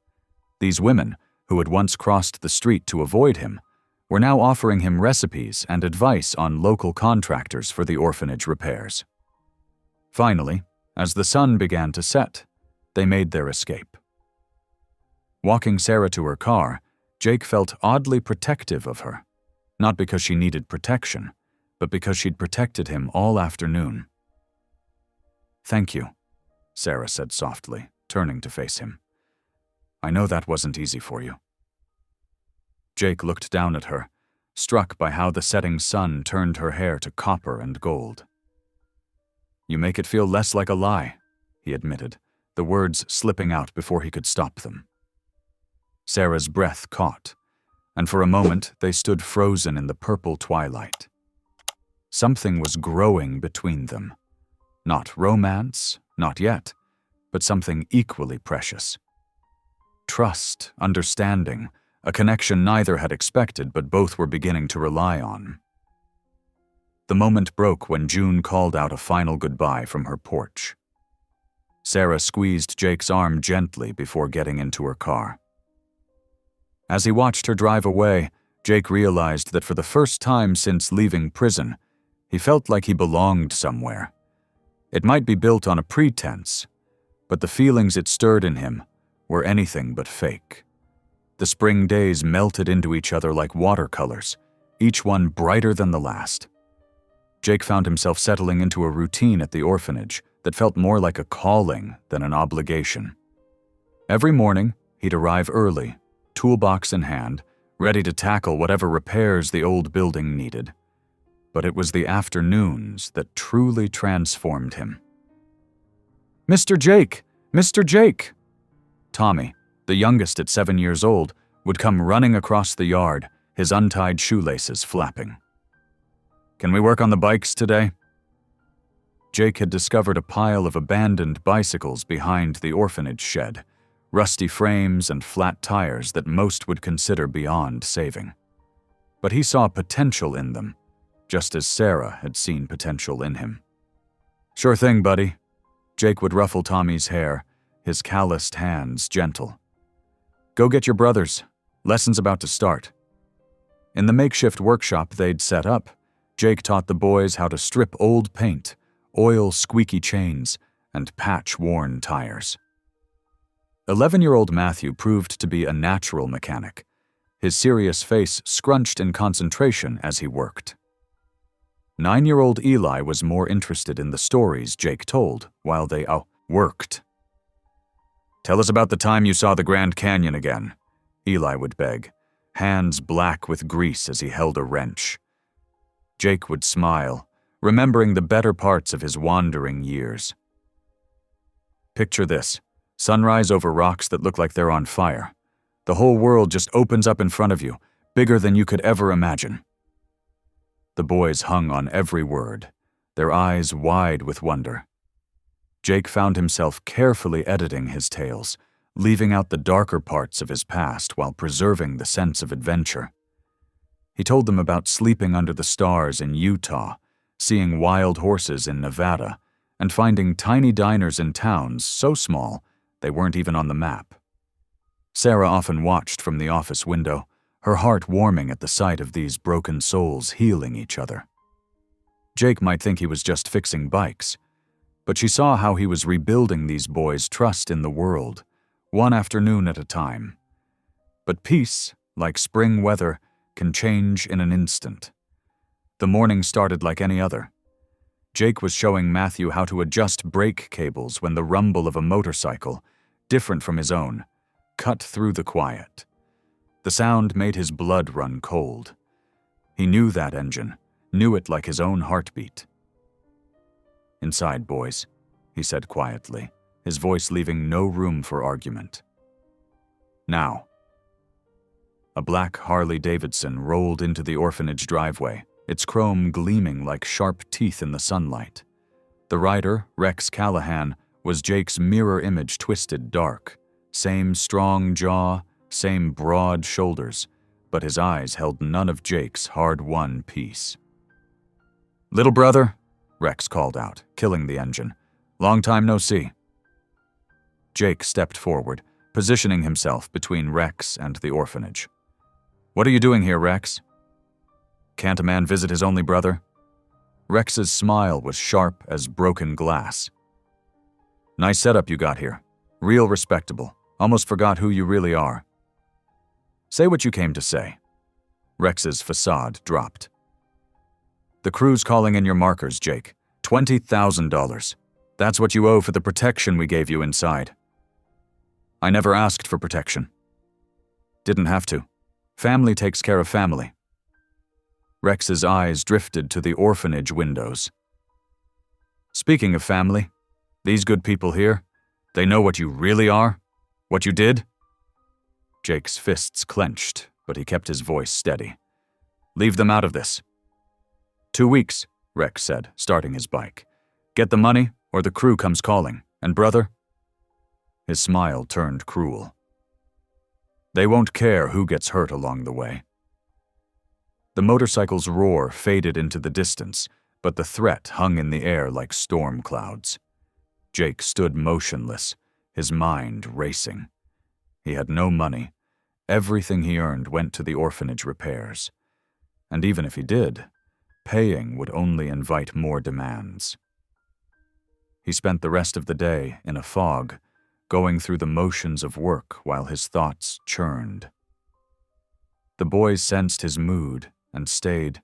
These women, who had once crossed the street to avoid him, were now offering him recipes and advice on local contractors for the orphanage repairs. Finally, as the sun began to set, they made their escape. Walking Sarah to her car, Jake felt oddly protective of her, not because she needed protection, but because she'd protected him all afternoon. "Thank you," Sarah said softly, turning to face him. "I know that wasn't easy for you." Jake looked down at her, struck by how the setting sun turned her hair to copper and gold. "You make it feel less like a lie," he admitted, the words slipping out before he could stop them. Sarah's breath caught, and for a moment they stood frozen in the purple twilight. Something was growing between them. Not romance, not yet, but something equally precious. Trust, understanding, a connection neither had expected but both were beginning to rely on. The moment broke when June called out a final goodbye from her porch. Sarah squeezed Jake's arm gently before getting into her car. As he watched her drive away, Jake realized that for the first time since leaving prison, he felt like he belonged somewhere. It might be built on a pretense, but the feelings it stirred in him were anything but fake. The spring days melted into each other like watercolors, each one brighter than the last. Jake found himself settling into a routine at the orphanage that felt more like a calling than an obligation. Every morning, he'd arrive early, toolbox in hand, ready to tackle whatever repairs the old building needed. But it was the afternoons that truly transformed him. "Mr. Jake! Mr. Jake!" Tommy, the youngest at 7 years old, would come running across the yard, his untied shoelaces flapping. "Can we work on the bikes today?" Jake had discovered a pile of abandoned bicycles behind the orphanage shed, rusty frames and flat tires that most would consider beyond saving. But he saw potential in them, just as Sarah had seen potential in him. "Sure thing, buddy." Jake would ruffle Tommy's hair, his calloused hands gentle. "Go get your brothers. Lesson's about to start." In the makeshift workshop they'd set up, Jake taught the boys how to strip old paint, oil squeaky chains, and patch worn tires. 11-year-old Matthew proved to be a natural mechanic, his serious face scrunched in concentration as he worked. 9-year-old Eli was more interested in the stories Jake told while they worked. "Tell us about the time you saw the Grand Canyon again," Eli would beg, hands black with grease as he held a wrench. Jake would smile, remembering the better parts of his wandering years. "Picture this. Sunrise over rocks that look like they're on fire. The whole world just opens up in front of you, bigger than you could ever imagine. The boys hung on every word, their eyes wide with wonder. Jake found himself carefully editing his tales, leaving out the darker parts of his past while preserving the sense of adventure. He told them about sleeping under the stars in Utah, seeing wild horses in Nevada, and finding tiny diners in towns so small they weren't even on the map. Sarah often watched from the office window, her heart warming at the sight of these broken souls healing each other. Jake might think he was just fixing bikes, but she saw how he was rebuilding these boys' trust in the world, one afternoon at a time. But peace, like spring weather, can change in an instant. The morning started like any other. Jake was showing Matthew how to adjust brake cables when the rumble of a motorcycle, different from his own, cut through the quiet. The sound made his blood run cold. He knew that engine, knew it like his own heartbeat. "Inside, boys," he said quietly, his voice leaving no room for argument. "Now." A black Harley-Davidson rolled into the orphanage driveway, its chrome gleaming like sharp teeth in the sunlight. The rider, Rex Callahan, was Jake's mirror image twisted dark. Same strong jaw, same broad shoulders, but his eyes held none of Jake's hard-won peace. "Little brother," Rex called out, killing the engine. "Long time no see." Jake stepped forward, positioning himself between Rex and the orphanage. "What are you doing here, Rex?" "Can't a man visit his only brother?" Rex's smile was sharp as broken glass. "Nice setup you got here. Real respectable. Almost forgot who you really are." "Say what you came to say." Rex's facade dropped. "The crew's calling in your markers, Jake. $20,000. That's what you owe for the protection we gave you inside." "I never asked for protection." "Didn't have to. Family takes care of family." Rex's eyes drifted to the orphanage windows. "Speaking of family, these good people here, they know what you really are? What you did?" Jake's fists clenched, but he kept his voice steady. "Leave them out of this." 2 weeks, Rex said, starting his bike. "Get the money, or the crew comes calling. And brother?" His smile turned cruel. "They won't care who gets hurt along the way." The motorcycle's roar faded into the distance, but the threat hung in the air like storm clouds. Jake stood motionless, his mind racing. He had no money. Everything he earned went to the orphanage repairs. And even if he did, paying would only invite more demands. He spent the rest of the day in a fog, going through the motions of work while his thoughts churned. The boys sensed his mood and stayed,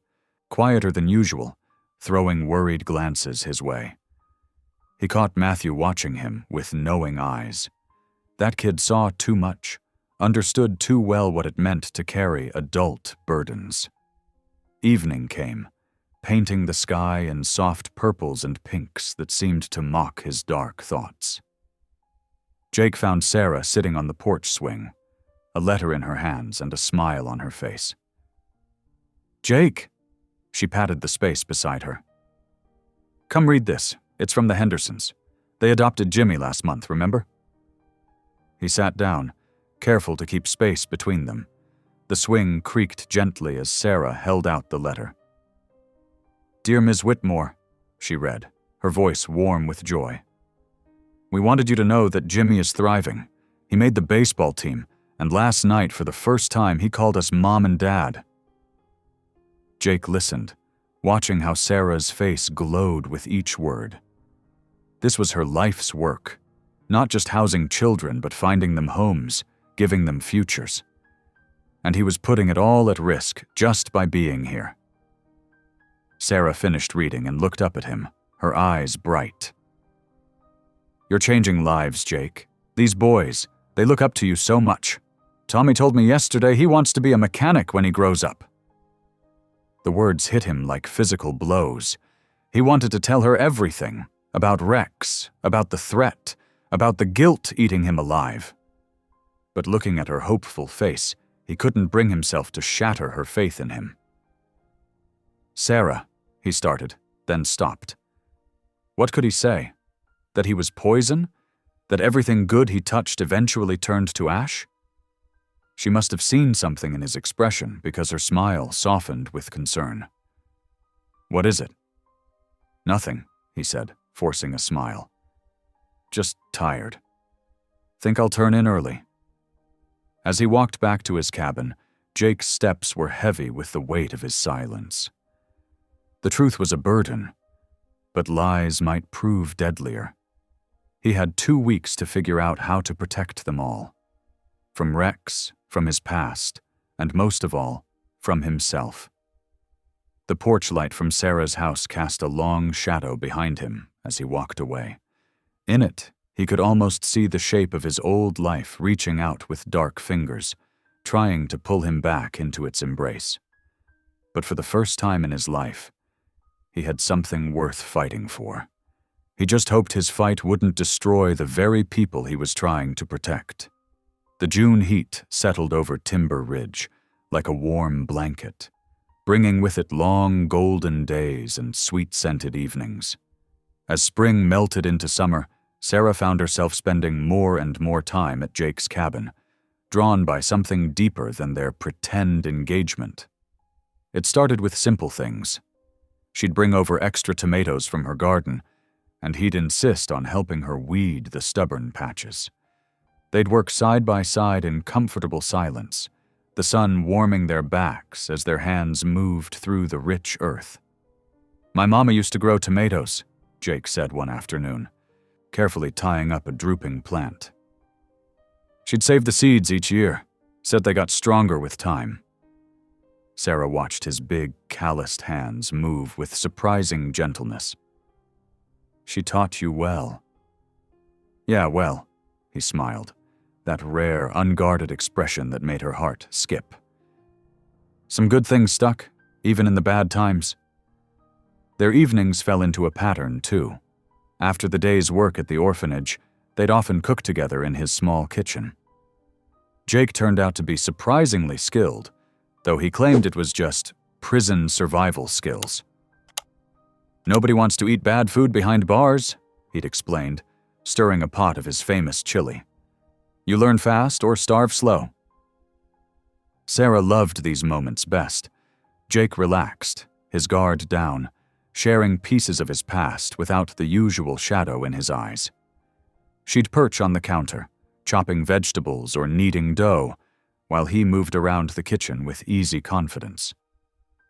quieter than usual, throwing worried glances his way. He caught Matthew watching him with knowing eyes. That kid saw too much, understood too well what it meant to carry adult burdens. Evening came, painting the sky in soft purples and pinks that seemed to mock his dark thoughts. Jake found Sarah sitting on the porch swing, a letter in her hands and a smile on her face. "Jake!" She patted the space beside her. "Come read this. It's from the Hendersons. They adopted Jimmy last month, remember?" He sat down, careful to keep space between them. The swing creaked gently as Sarah held out the letter. "Dear Ms. Whitmore," she read, her voice warm with joy. "We wanted you to know that Jimmy is thriving. He made the baseball team, and last night, for the first time, he called us Mom and Dad." Jake listened, watching how Sarah's face glowed with each word. This was her life's work, not just housing children, but finding them homes, giving them futures. And he was putting it all at risk just by being here. Sarah finished reading and looked up at him, her eyes bright. "You're changing lives, Jake. These boys, they look up to you so much. Tommy told me yesterday he wants to be a mechanic when he grows up." The words hit him like physical blows. He wanted to tell her everything, about Rex, about the threat, about the guilt eating him alive. But looking at her hopeful face, he couldn't bring himself to shatter her faith in him. Sarah, he started, then stopped. What could he say? That he was poison? That everything good he touched eventually turned to ash? She must have seen something in his expression because her smile softened with concern. What is it? Nothing, he said, forcing a smile. Just tired. Think I'll turn in early. As he walked back to his cabin, Jake's steps were heavy with the weight of his silence. The truth was a burden, but lies might prove deadlier. He had 2 weeks to figure out how to protect them all. From Rex, from his past, and most of all, from himself. The porch light from Sarah's house cast a long shadow behind him as he walked away. In it, he could almost see the shape of his old life reaching out with dark fingers, trying to pull him back into its embrace. But for the first time in his life, he had something worth fighting for. He just hoped his fight wouldn't destroy the very people he was trying to protect. The June heat settled over Timber Ridge like a warm blanket, bringing with it long golden days and sweet-scented evenings. As spring melted into summer, Sarah found herself spending more and more time at Jake's cabin, drawn by something deeper than their pretend engagement. It started with simple things. She'd bring over extra tomatoes from her garden, and he'd insist on helping her weed the stubborn patches. They'd work side by side in comfortable silence, the sun warming their backs as their hands moved through the rich earth. "My mama used to grow tomatoes," Jake said one afternoon, carefully tying up a drooping plant. "She'd save the seeds each year, said they got stronger with time." Sarah watched his big, calloused hands move with surprising gentleness. "She taught you well." "Yeah, well," he smiled, that rare, unguarded expression that made her heart skip. "Some good things stuck, even in the bad times." Their evenings fell into a pattern, too. After the day's work at the orphanage, they'd often cook together in his small kitchen. Jake turned out to be surprisingly skilled, though he claimed it was just prison survival skills. "Nobody wants to eat bad food behind bars," he'd explained, stirring a pot of his famous chili. "You learn fast or starve slow." Sarah loved these moments best. Jake relaxed, his guard down, sharing pieces of his past without the usual shadow in his eyes. She'd perch on the counter, chopping vegetables or kneading dough, while he moved around the kitchen with easy confidence.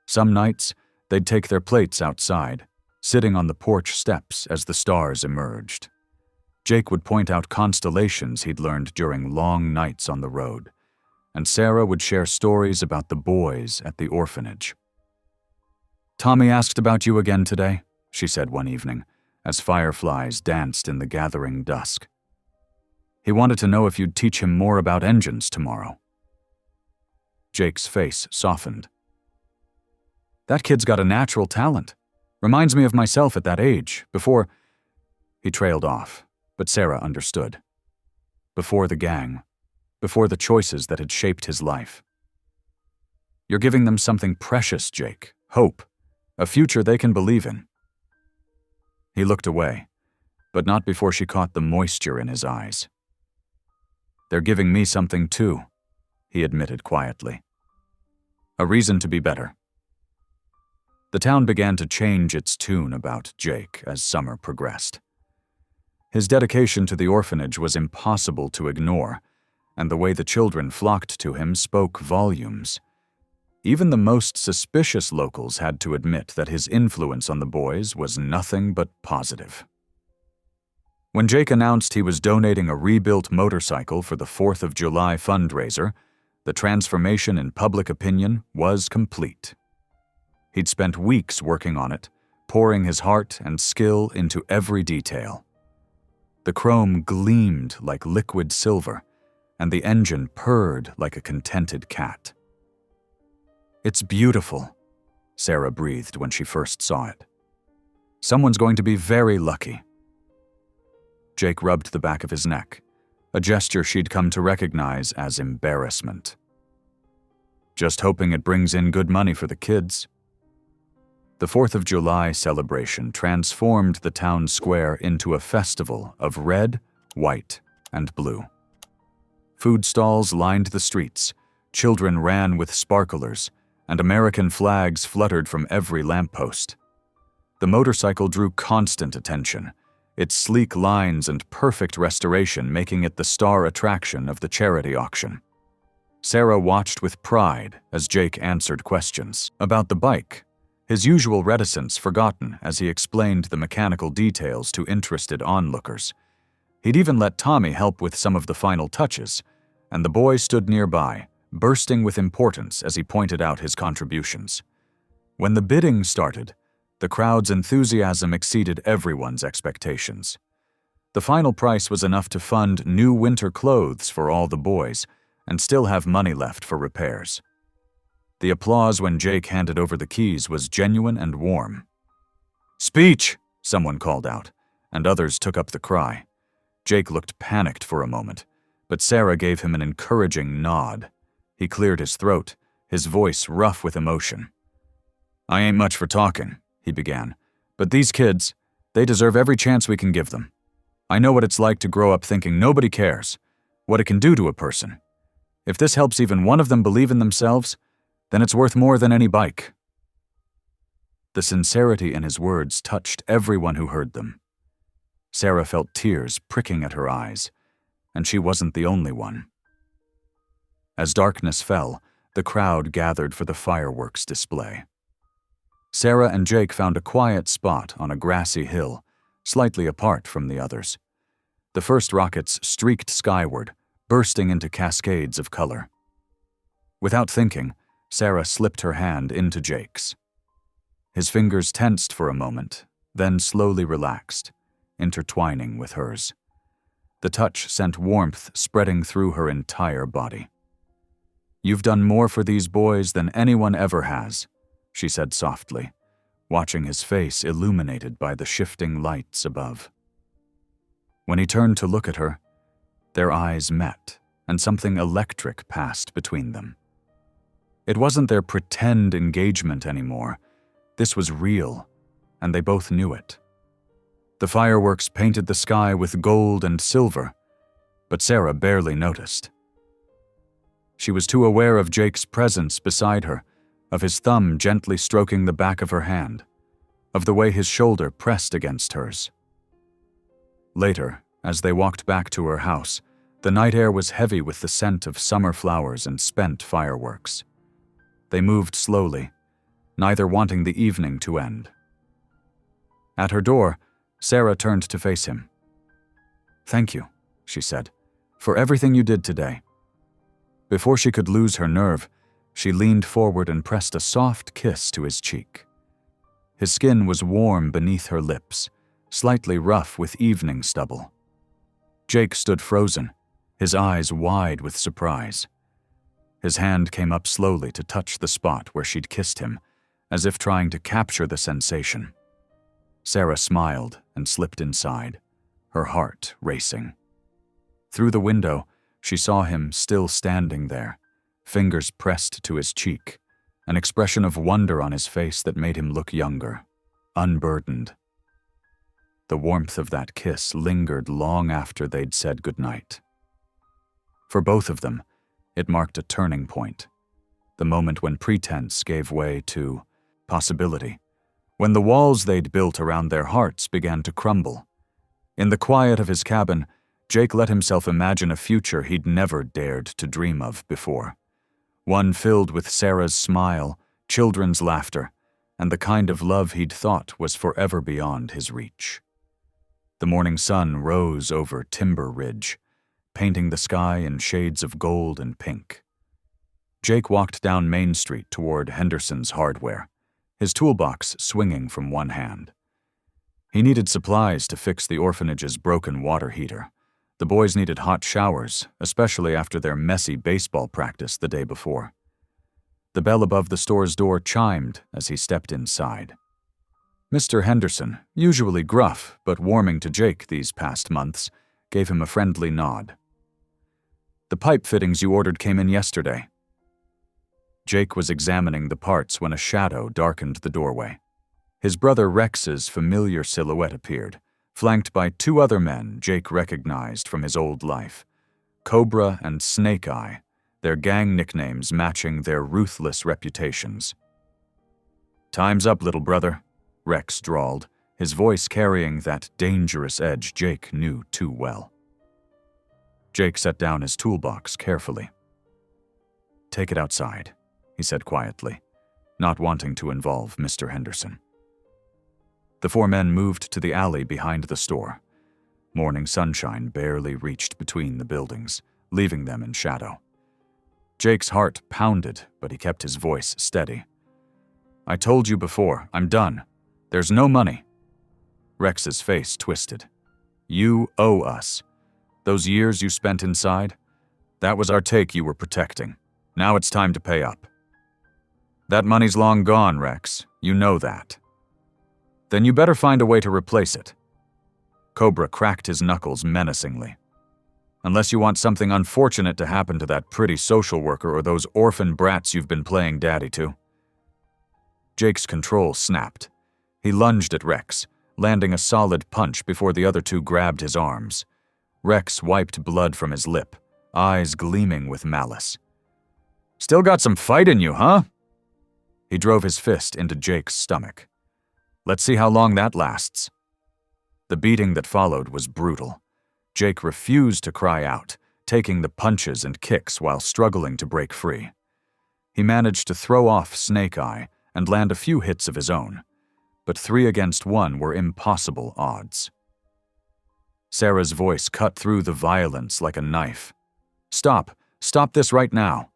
Some nights, they'd take their plates outside, sitting on the porch steps as the stars emerged. Jake would point out constellations he'd learned during long nights on the road, and Sarah would share stories about the boys at the orphanage. "Tommy asked about you again today," she said one evening, as fireflies danced in the gathering dusk. "He wanted to know if you'd teach him more about engines tomorrow." Jake's face softened. "That kid's got a natural talent. Reminds me of myself at that age, before—" He trailed off, but Sarah understood. Before the gang, before the choices that had shaped his life. "You're giving them something precious, Jake. Hope. A future they can believe in." He looked away, but not before she caught the moisture in his eyes. "They're giving me something too," he admitted quietly. "A reason to be better." The town began to change its tune about Jake as summer progressed. His dedication to the orphanage was impossible to ignore, and the way the children flocked to him spoke volumes. Even the most suspicious locals had to admit that his influence on the boys was nothing but positive. When Jake announced he was donating a rebuilt motorcycle for the 4th of July fundraiser, the transformation in public opinion was complete. He'd spent weeks working on it, pouring his heart and skill into every detail. The chrome gleamed like liquid silver, and the engine purred like a contented cat. "It's beautiful," Sarah breathed when she first saw it. "Someone's going to be very lucky." Jake rubbed the back of his neck, a gesture she'd come to recognize as embarrassment. "Just hoping it brings in good money for the kids." The 4th of July celebration transformed the town square into a festival of red, white, and blue. Food stalls lined the streets, children ran with sparklers, and American flags fluttered from every lamppost. The motorcycle drew constant attention, its sleek lines and perfect restoration making it the star attraction of the charity auction. Sarah watched with pride as Jake answered questions about the bike, his usual reticence forgotten as he explained the mechanical details to interested onlookers. He'd even let Tommy help with some of the final touches, and the boy stood nearby, bursting with importance as he pointed out his contributions. When the bidding started, the crowd's enthusiasm exceeded everyone's expectations. The final price was enough to fund new winter clothes for all the boys and still have money left for repairs. The applause when Jake handed over the keys was genuine and warm. "Speech!" someone called out, and others took up the cry. Jake looked panicked for a moment, but Sarah gave him an encouraging nod. He cleared his throat, his voice rough with emotion. "I ain't much for talking," he began, "but these kids, they deserve every chance we can give them. I know what it's like to grow up thinking nobody cares, what it can do to a person. If this helps even one of them believe in themselves, then it's worth more than any bike." The sincerity in his words touched everyone who heard them. Sarah felt tears pricking at her eyes, and she wasn't the only one. As darkness fell, the crowd gathered for the fireworks display. Sarah and Jake found a quiet spot on a grassy hill, slightly apart from the others. The first rockets streaked skyward, bursting into cascades of color. Without thinking, Sarah slipped her hand into Jake's. His fingers tensed for a moment, then slowly relaxed, intertwining with hers. The touch sent warmth spreading through her entire body. "You've done more for these boys than anyone ever has," she said softly, watching his face illuminated by the shifting lights above. When he turned to look at her, their eyes met, and something electric passed between them. It wasn't their pretend engagement anymore. This was real, and they both knew it. The fireworks painted the sky with gold and silver, but Sarah barely noticed. She was too aware of Jake's presence beside her, of his thumb gently stroking the back of her hand, of the way his shoulder pressed against hers. Later, as they walked back to her house, the night air was heavy with the scent of summer flowers and spent fireworks. They moved slowly, neither wanting the evening to end. At her door, Sarah turned to face him. "Thank you," she said, "for everything you did today." Before she could lose her nerve, she leaned forward and pressed a soft kiss to his cheek. His skin was warm beneath her lips, slightly rough with evening stubble. Jake stood frozen, his eyes wide with surprise. His hand came up slowly to touch the spot where she'd kissed him, as if trying to capture the sensation. Sarah smiled and slipped inside, her heart racing. Through the window, she saw him still standing there, fingers pressed to his cheek, an expression of wonder on his face that made him look younger, unburdened. The warmth of that kiss lingered long after they'd said goodnight. For both of them, it marked a turning point, the moment when pretense gave way to possibility, when the walls they'd built around their hearts began to crumble. In the quiet of his cabin, Jake let himself imagine a future he'd never dared to dream of before, one filled with Sarah's smile, children's laughter, and the kind of love he'd thought was forever beyond his reach. The morning sun rose over Timber Ridge, painting the sky in shades of gold and pink. Jake walked down Main Street toward Henderson's Hardware, his toolbox swinging from one hand. He needed supplies to fix the orphanage's broken water heater. The boys needed hot showers, especially after their messy baseball practice the day before. The bell above the store's door chimed as he stepped inside. Mr. Henderson, usually gruff but warming to Jake these past months, gave him a friendly nod. "The pipe fittings you ordered came in yesterday." Jake was examining the parts when a shadow darkened the doorway. His brother Rex's familiar silhouette appeared, flanked by two other men Jake recognized from his old life, Cobra and Snake Eye, their gang nicknames matching their ruthless reputations. "Time's up, little brother," Rex drawled, his voice carrying that dangerous edge Jake knew too well. Jake set down his toolbox carefully. "Take it outside," he said quietly, not wanting to involve Mr. Henderson. The four men moved to the alley behind the store. Morning sunshine barely reached between the buildings, leaving them in shadow. Jake's heart pounded, but he kept his voice steady. "I told you before, I'm done. There's no money." Rex's face twisted. "You owe us. Those years you spent inside, that was our take you were protecting. Now it's time to pay up." "That money's long gone, Rex. You know that." "Then you better find a way to replace it." Cobra cracked his knuckles menacingly. "Unless you want something unfortunate to happen to that pretty social worker or those orphan brats you've been playing daddy to." Jake's control snapped. He lunged at Rex, landing a solid punch before the other two grabbed his arms. Rex wiped blood from his lip, eyes gleaming with malice. "Still got some fight in you, huh?" He drove his fist into Jake's stomach. "Let's see how long that lasts." The beating that followed was brutal. Jake refused to cry out, taking the punches and kicks while struggling to break free. He managed to throw off Snake Eye and land a few hits of his own, but 3 against 1 were impossible odds. Sarah's voice cut through the violence like a knife. "Stop! Stop this right now!"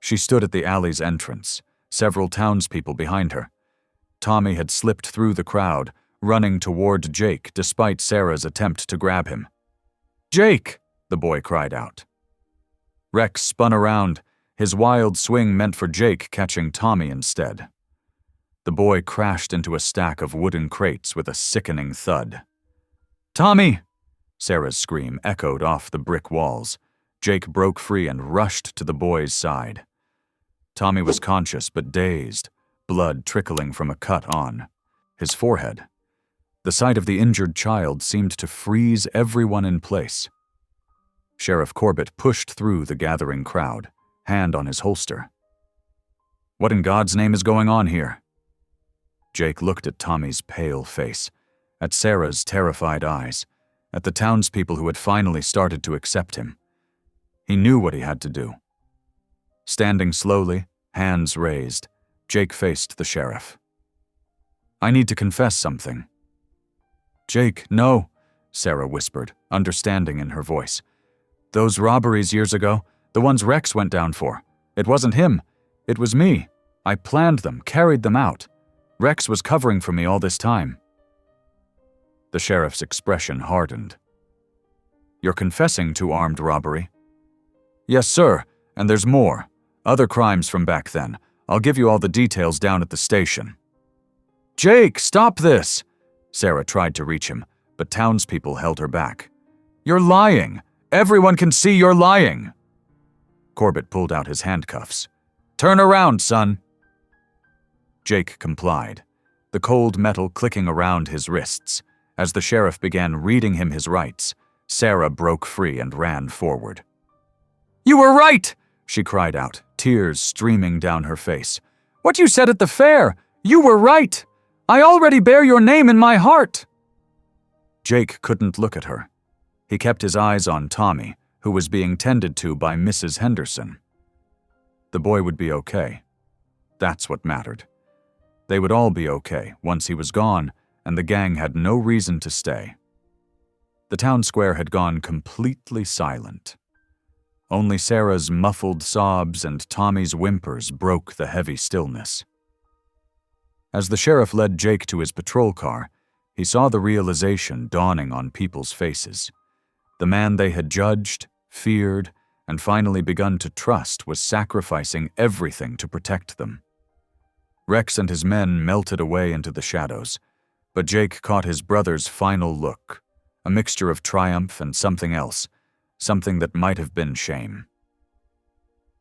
She stood at the alley's entrance, several townspeople behind her. Tommy had slipped through the crowd, running toward Jake despite Sarah's attempt to grab him. "Jake!" the boy cried out. Rex spun around, his wild swing meant for Jake catching Tommy instead. The boy crashed into a stack of wooden crates with a sickening thud. "Tommy!" Sarah's scream echoed off the brick walls. Jake broke free and rushed to the boy's side. Tommy was conscious but dazed, blood trickling from a cut on his forehead. The sight of the injured child seemed to freeze everyone in place. Sheriff Corbett pushed through the gathering crowd, hand on his holster. "What in God's name is going on here?" Jake looked at Tommy's pale face, at Sarah's terrified eyes, at the townspeople who had finally started to accept him. He knew what he had to do. Standing slowly, hands raised, Jake faced the sheriff. "I need to confess something." "Jake, no," Sarah whispered, understanding in her voice. "Those robberies years ago, the ones Rex went down for, it wasn't him. It was me. I planned them, carried them out. Rex was covering for me all this time." The sheriff's expression hardened. "You're confessing to armed robbery?" "Yes, sir, and there's more. Other crimes from back then. I'll give you all the details down at the station." "Jake, stop this!" Sarah tried to reach him, but townspeople held her back. "You're lying! Everyone can see you're lying!" Corbett pulled out his handcuffs. "Turn around, son!" Jake complied, the cold metal clicking around his wrists. As the sheriff began reading him his rights, Sarah broke free and ran forward. "You were right!" she cried out, tears streaming down her face. "What you said at the fair! You were right! I already bear your name in my heart!" Jake couldn't look at her. He kept his eyes on Tommy, who was being tended to by Mrs. Henderson. The boy would be okay. That's what mattered. They would all be okay once he was gone, and the gang had no reason to stay. The town square had gone completely silent. Only Sarah's muffled sobs and Tommy's whimpers broke the heavy stillness. As the sheriff led Jake to his patrol car, he saw the realization dawning on people's faces. The man they had judged, feared, and finally begun to trust was sacrificing everything to protect them. Rex and his men melted away into the shadows, but Jake caught his brother's final look, a mixture of triumph and something else, something that might have been shame.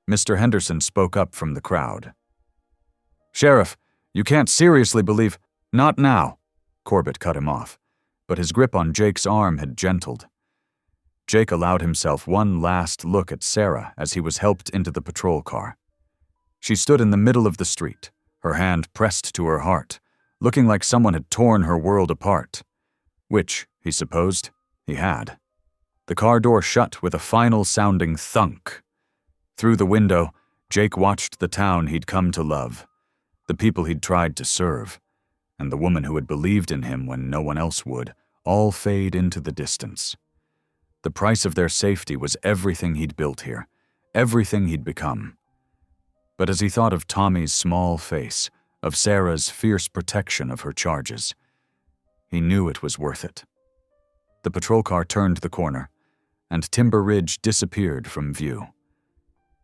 Mr. Henderson spoke up from the crowd. "Sheriff, You can't seriously believe— Not now, Corbett cut him off, but his grip on Jake's arm had gentled. Jake allowed himself one last look at Sarah as he was helped into the patrol car. She stood in the middle of the street, her hand pressed to her heart, looking like someone had torn her world apart. Which, he supposed, he had. The car door shut with a final-sounding thunk. Through the window, Jake watched the town he'd come to love, the people he'd tried to serve, and the woman who had believed in him when no one else would, all fade into the distance. The price of their safety was everything he'd built here, everything he'd become. But as he thought of Tommy's small face, of Sarah's fierce protection of her charges, he knew it was worth it. The patrol car turned the corner, and Timber Ridge disappeared from view.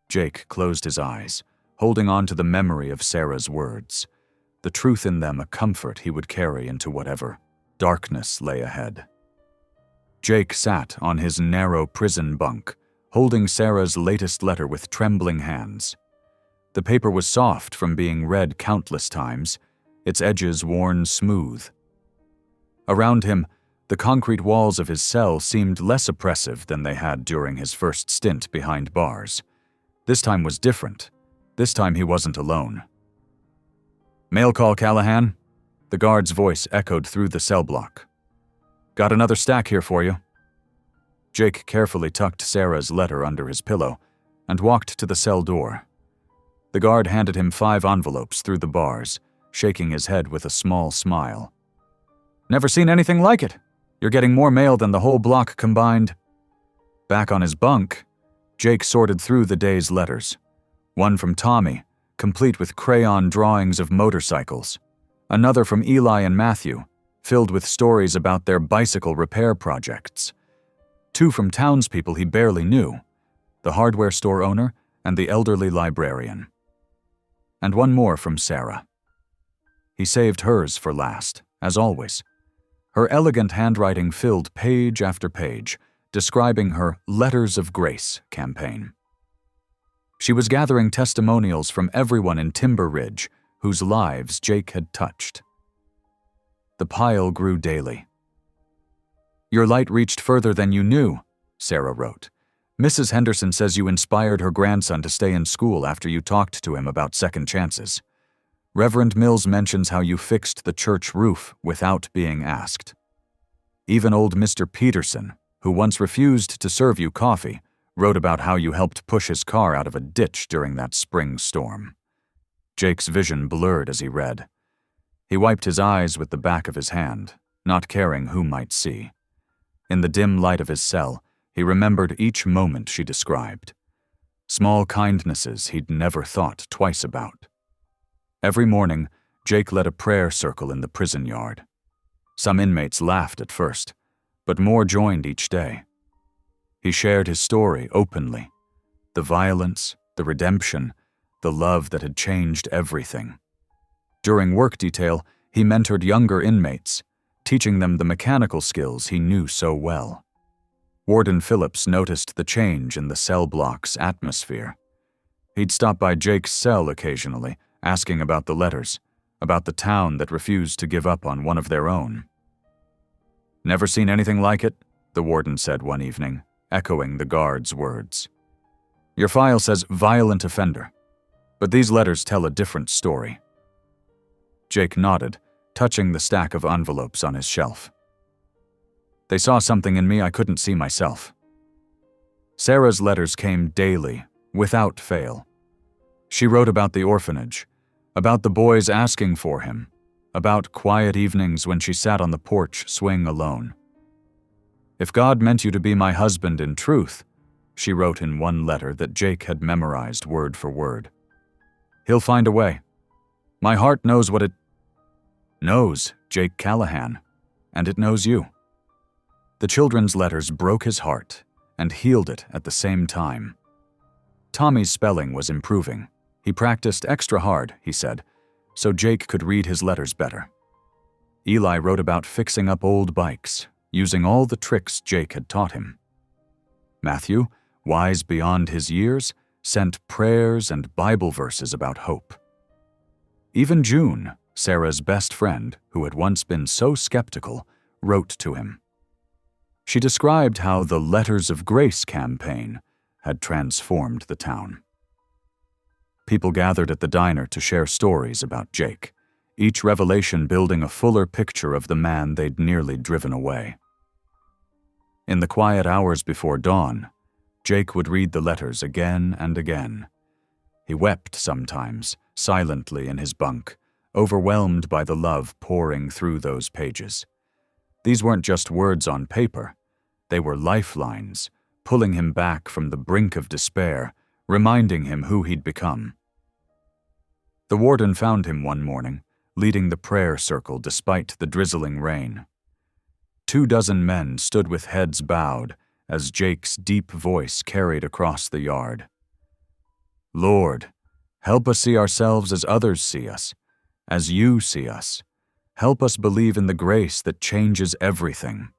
Jake closed his eyes, holding on to the memory of Sarah's words, the truth in them a comfort he would carry into whatever darkness lay ahead. Jake sat on his narrow prison bunk, holding Sarah's latest letter with trembling hands. The paper was soft from being read countless times, its edges worn smooth. Around him, the concrete walls of his cell seemed less oppressive than they had during his first stint behind bars. This time was different. This time he wasn't alone. "Mail call, Callahan?" The guard's voice echoed through the cell block. "Got another stack here for you." Jake carefully tucked Sarah's letter under his pillow and walked to the cell door. The guard handed him 5 envelopes through the bars, shaking his head with a small smile. "Never seen anything like it. You're getting more mail than the whole block combined." Back on his bunk, Jake sorted through the day's letters. One from Tommy, complete with crayon drawings of motorcycles. Another from Eli and Matthew, filled with stories about their bicycle repair projects. 2 from townspeople he barely knew, the hardware store owner and the elderly librarian. And one more from Sarah. He saved hers for last, as always. Her elegant handwriting filled page after page, describing her Letters of Grace campaign. She was gathering testimonials from everyone in Timber Ridge whose lives Jake had touched. The pile grew daily. "Your light reached further than you knew," Sarah wrote. "Mrs. Henderson says you inspired her grandson to stay in school after you talked to him about second chances. Reverend Mills mentions how you fixed the church roof without being asked. Even old Mr. Peterson, who once refused to serve you coffee, wrote about how you helped push his car out of a ditch during that spring storm." Jake's vision blurred as he read. He wiped his eyes with the back of his hand, not caring who might see. In the dim light of his cell, he remembered each moment she described. Small kindnesses he'd never thought twice about. Every morning, Jake led a prayer circle in the prison yard. Some inmates laughed at first, but more joined each day. He shared his story openly, the violence, the redemption, the love that had changed everything. During work detail, he mentored younger inmates, teaching them the mechanical skills he knew so well. Warden Phillips noticed the change in the cell block's atmosphere. He'd stop by Jake's cell occasionally, asking about the letters, about the town that refused to give up on one of their own. "Never seen anything like it," the warden said one evening, echoing the guard's words. "Your file says violent offender, but these letters tell a different story." Jake nodded, touching the stack of envelopes on his shelf. "They saw something in me I couldn't see myself." Sarah's letters came daily, without fail. She wrote about the orphanage, about the boys asking for him, about quiet evenings when she sat on the porch swing alone. "If God meant you to be my husband in truth," she wrote in one letter that Jake had memorized word for word, "He'll find a way. My heart knows what it knows, Jake Callahan, and it knows you." The children's letters broke his heart and healed it at the same time. Tommy's spelling was improving. He practiced extra hard, he said, so Jake could read his letters better. Eli wrote about fixing up old bikes, using all the tricks Jake had taught him. Matthew, wise beyond his years, sent prayers and Bible verses about hope. Even June, Sarah's best friend, who had once been so skeptical, wrote to him. She described how the Letters of Grace campaign had transformed the town. People gathered at the diner to share stories about Jake, each revelation building a fuller picture of the man they'd nearly driven away. In the quiet hours before dawn, Jake would read the letters again and again. He wept sometimes, silently in his bunk, overwhelmed by the love pouring through those pages. These weren't just words on paper. They were lifelines, pulling him back from the brink of despair, reminding him who he'd become. The warden found him one morning, leading the prayer circle despite the drizzling rain. 24 men stood with heads bowed as Jake's deep voice carried across the yard. "Lord, help us see ourselves as others see us, as you see us. Help us believe in the grace that changes everything."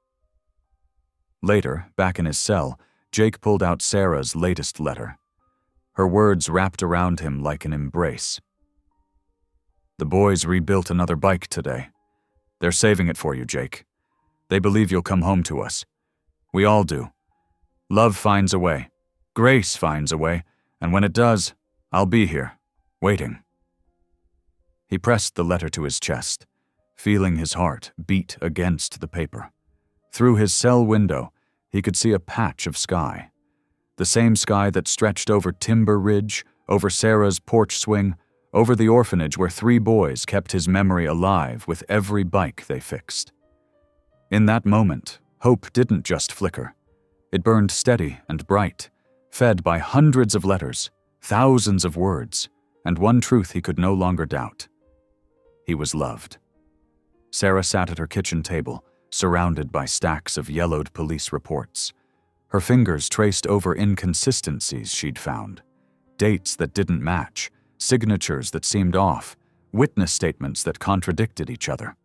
Later, back in his cell, Jake pulled out Sarah's latest letter. Her words wrapped around him like an embrace. "The boys rebuilt another bike today. They're saving it for you, Jake. They believe you'll come home to us. We all do. Love finds a way. Grace finds a way. And when it does, I'll be here, waiting." He pressed the letter to his chest, feeling his heart beat against the paper. Through his cell window, he could see a patch of sky. The same sky that stretched over Timber Ridge, over Sarah's porch swing, over the orphanage where 3 boys kept his memory alive with every bike they fixed. In that moment, hope didn't just flicker. It burned steady and bright, fed by hundreds of letters, thousands of words, and one truth he could no longer doubt. He was loved. Sarah sat at her kitchen table, surrounded by stacks of yellowed police reports. Her fingers traced over inconsistencies she'd found, dates that didn't match, signatures that seemed off, witness statements that contradicted each other.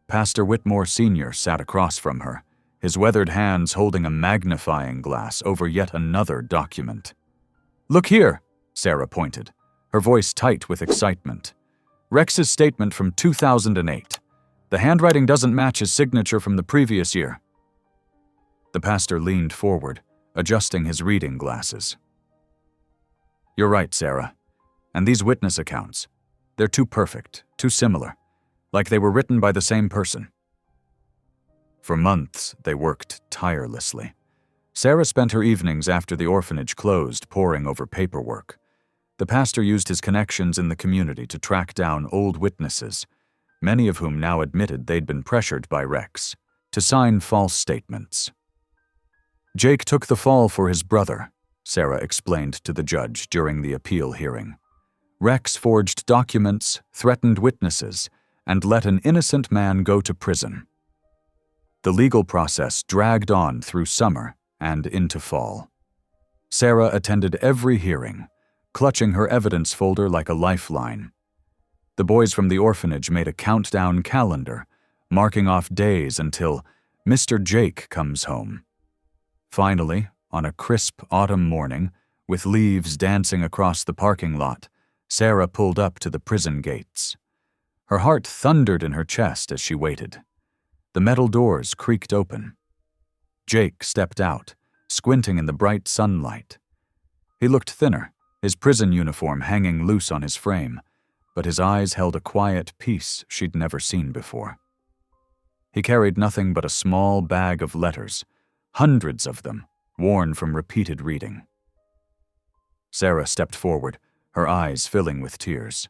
Pastor Whitmore Sr. sat across from her, his weathered hands holding a magnifying glass over yet another document. "Look here," Sarah pointed, her voice tight with excitement. "Rex's statement from 2008. The handwriting doesn't match his signature from the previous year." The pastor leaned forward, adjusting his reading glasses. "You're right, Sarah. And these witness accounts, they're too perfect, too similar, like they were written by the same person." For months, they worked tirelessly. Sarah spent her evenings after the orphanage closed poring over paperwork. The pastor used his connections in the community to track down old witnesses, many of whom now admitted they'd been pressured by Rex to sign false statements. Jake took the fall for his brother, Sarah explained to the judge during the appeal hearing. Rex forged documents, threatened witnesses, and let an innocent man go to prison. The legal process dragged on through summer and into fall. Sarah attended every hearing, clutching her evidence folder like a lifeline. The boys from the orphanage made a countdown calendar, marking off days until Mr. Jake comes home. Finally, on a crisp autumn morning, with leaves dancing across the parking lot, Sarah pulled up to the prison gates. Her heart thundered in her chest as she waited. The metal doors creaked open. Jake stepped out, squinting in the bright sunlight. He looked thinner, his prison uniform hanging loose on his frame, but his eyes held a quiet peace she'd never seen before. He carried nothing but a small bag of letters, hundreds of them, worn from repeated reading. Sarah stepped forward, her eyes filling with tears.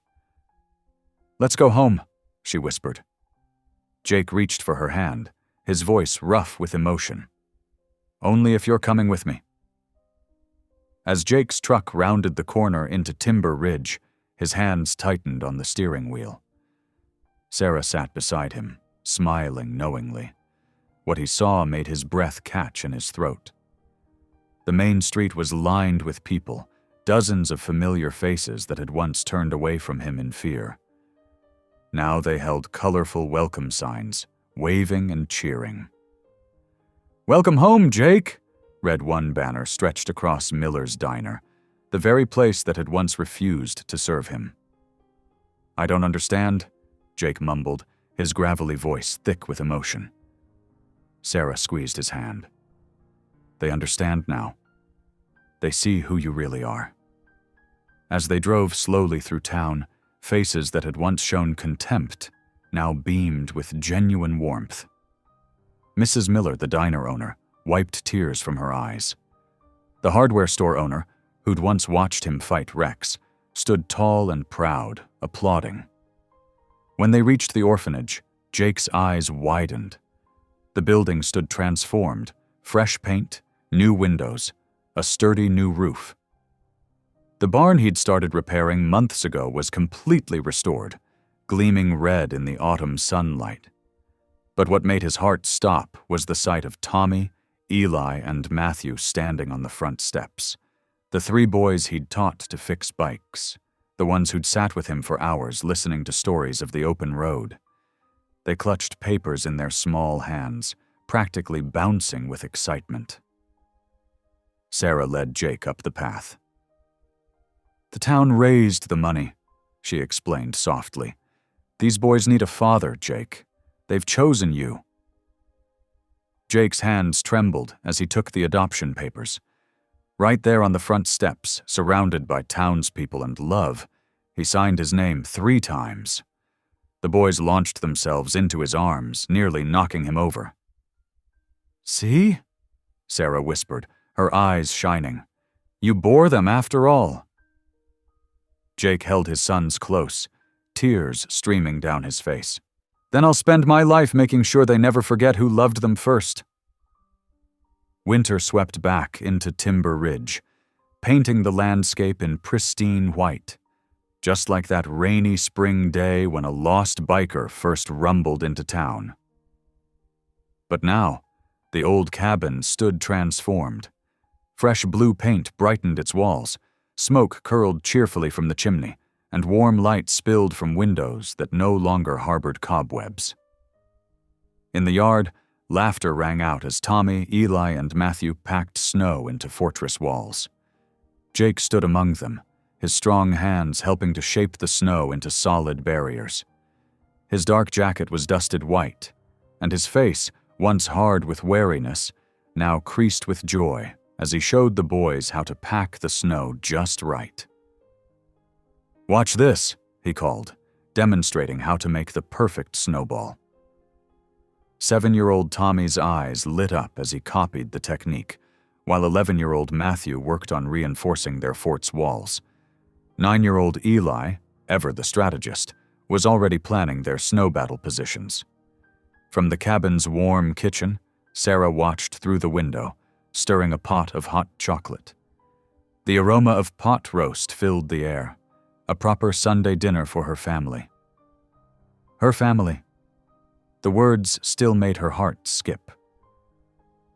"Let's go home," she whispered. Jake reached for her hand, his voice rough with emotion. "Only if you're coming with me." As Jake's truck rounded the corner into Timber Ridge, his hands tightened on the steering wheel. Sarah sat beside him, smiling knowingly. What he saw made his breath catch in his throat. The main street was lined with people, dozens of familiar faces that had once turned away from him in fear. Now they held colorful welcome signs, waving and cheering. "Welcome home, Jake," read one banner stretched across Miller's Diner, the very place that had once refused to serve him. "I don't understand," Jake mumbled, his gravelly voice thick with emotion. Sarah squeezed his hand. "They understand now. They see who you really are." As they drove slowly through town, faces that had once shown contempt now beamed with genuine warmth. Mrs. Miller, the diner owner, wiped tears from her eyes. The hardware store owner, who'd once watched him fight Rex, stood tall and proud, applauding. When they reached the orphanage, Jake's eyes widened. The building stood transformed, fresh paint, new windows, a sturdy new roof. The barn he'd started repairing months ago was completely restored, gleaming red in the autumn sunlight. But what made his heart stop was the sight of Tommy, Eli, and Matthew standing on the front steps. The three boys he'd taught to fix bikes, the ones who'd sat with him for hours listening to stories of the open road. They clutched papers in their small hands, practically bouncing with excitement. Sarah led Jake up the path. "The town raised the money," she explained softly. "These boys need a father, Jake. They've chosen you." Jake's hands trembled as he took the adoption papers. Right there on the front steps, surrounded by townspeople and love, he signed his name 3 times. The boys launched themselves into his arms, nearly knocking him over. "See?" Sarah whispered, her eyes shining. "You bore them after all." Jake held his sons close, tears streaming down his face. "Then I'll spend my life making sure they never forget who loved them first." Winter swept back into Timber Ridge, painting the landscape in pristine white, just like that rainy spring day when a lost biker first rumbled into town. But now, the old cabin stood transformed. Fresh blue paint brightened its walls, smoke curled cheerfully from the chimney, and warm light spilled from windows that no longer harbored cobwebs. In the yard, laughter rang out as Tommy, Eli, and Matthew packed snow into fortress walls. Jake stood among them, his strong hands helping to shape the snow into solid barriers. His dark jacket was dusted white, and his face, once hard with wariness, now creased with joy as he showed the boys how to pack the snow just right. "Watch this," he called, demonstrating how to make the perfect snowball. 7-year-old Tommy's eyes lit up as he copied the technique, while 11-year-old Matthew worked on reinforcing their fort's walls. 9-year-old Eli, ever the strategist, was already planning their snow battle positions. From the cabin's warm kitchen, Sarah watched through the window, stirring a pot of hot chocolate. The aroma of pot roast filled the air, a proper Sunday dinner for her family. Her family. The words still made her heart skip.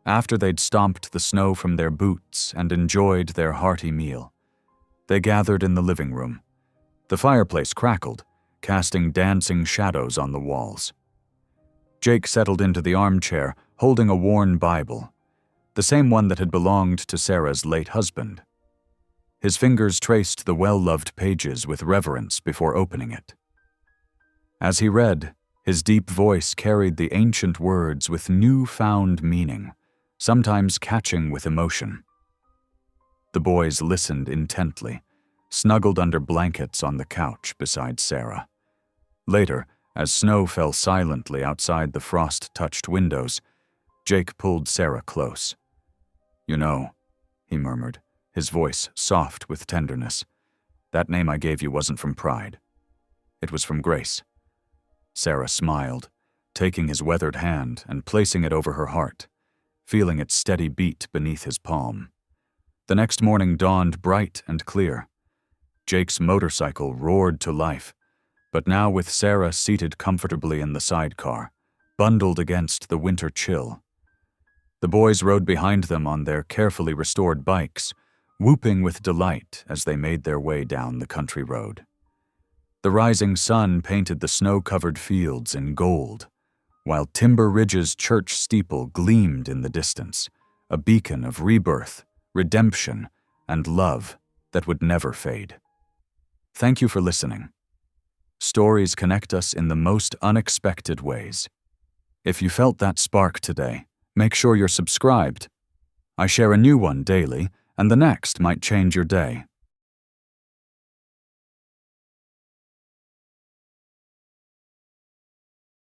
After they'd stomped the snow from their boots and enjoyed their hearty meal, they gathered in the living room. The fireplace crackled, casting dancing shadows on the walls. Jake settled into the armchair, holding a worn Bible, the same one that had belonged to Sarah's late husband. His fingers traced the well-loved pages with reverence before opening it. As he read, his deep voice carried the ancient words with new-found meaning, sometimes catching with emotion. The boys listened intently, snuggled under blankets on the couch beside Sarah. Later, as snow fell silently outside the frost-touched windows, Jake pulled Sarah close. "You know," he murmured, his voice soft with tenderness, "that name I gave you wasn't from pride. It was from grace." Sarah smiled, taking his weathered hand and placing it over her heart, feeling its steady beat beneath his palm. The next morning dawned bright and clear. Jake's motorcycle roared to life, but now with Sarah seated comfortably in the sidecar, bundled against the winter chill. The boys rode behind them on their carefully restored bikes, whooping with delight as they made their way down the country road. The rising sun painted the snow-covered fields in gold, while Timber Ridge's church steeple gleamed in the distance, a beacon of rebirth, redemption, and love that would never fade. Thank you for listening. Stories connect us in the most unexpected ways. If you felt that spark today, make sure you're subscribed. I share a new one daily, and the next might change your day.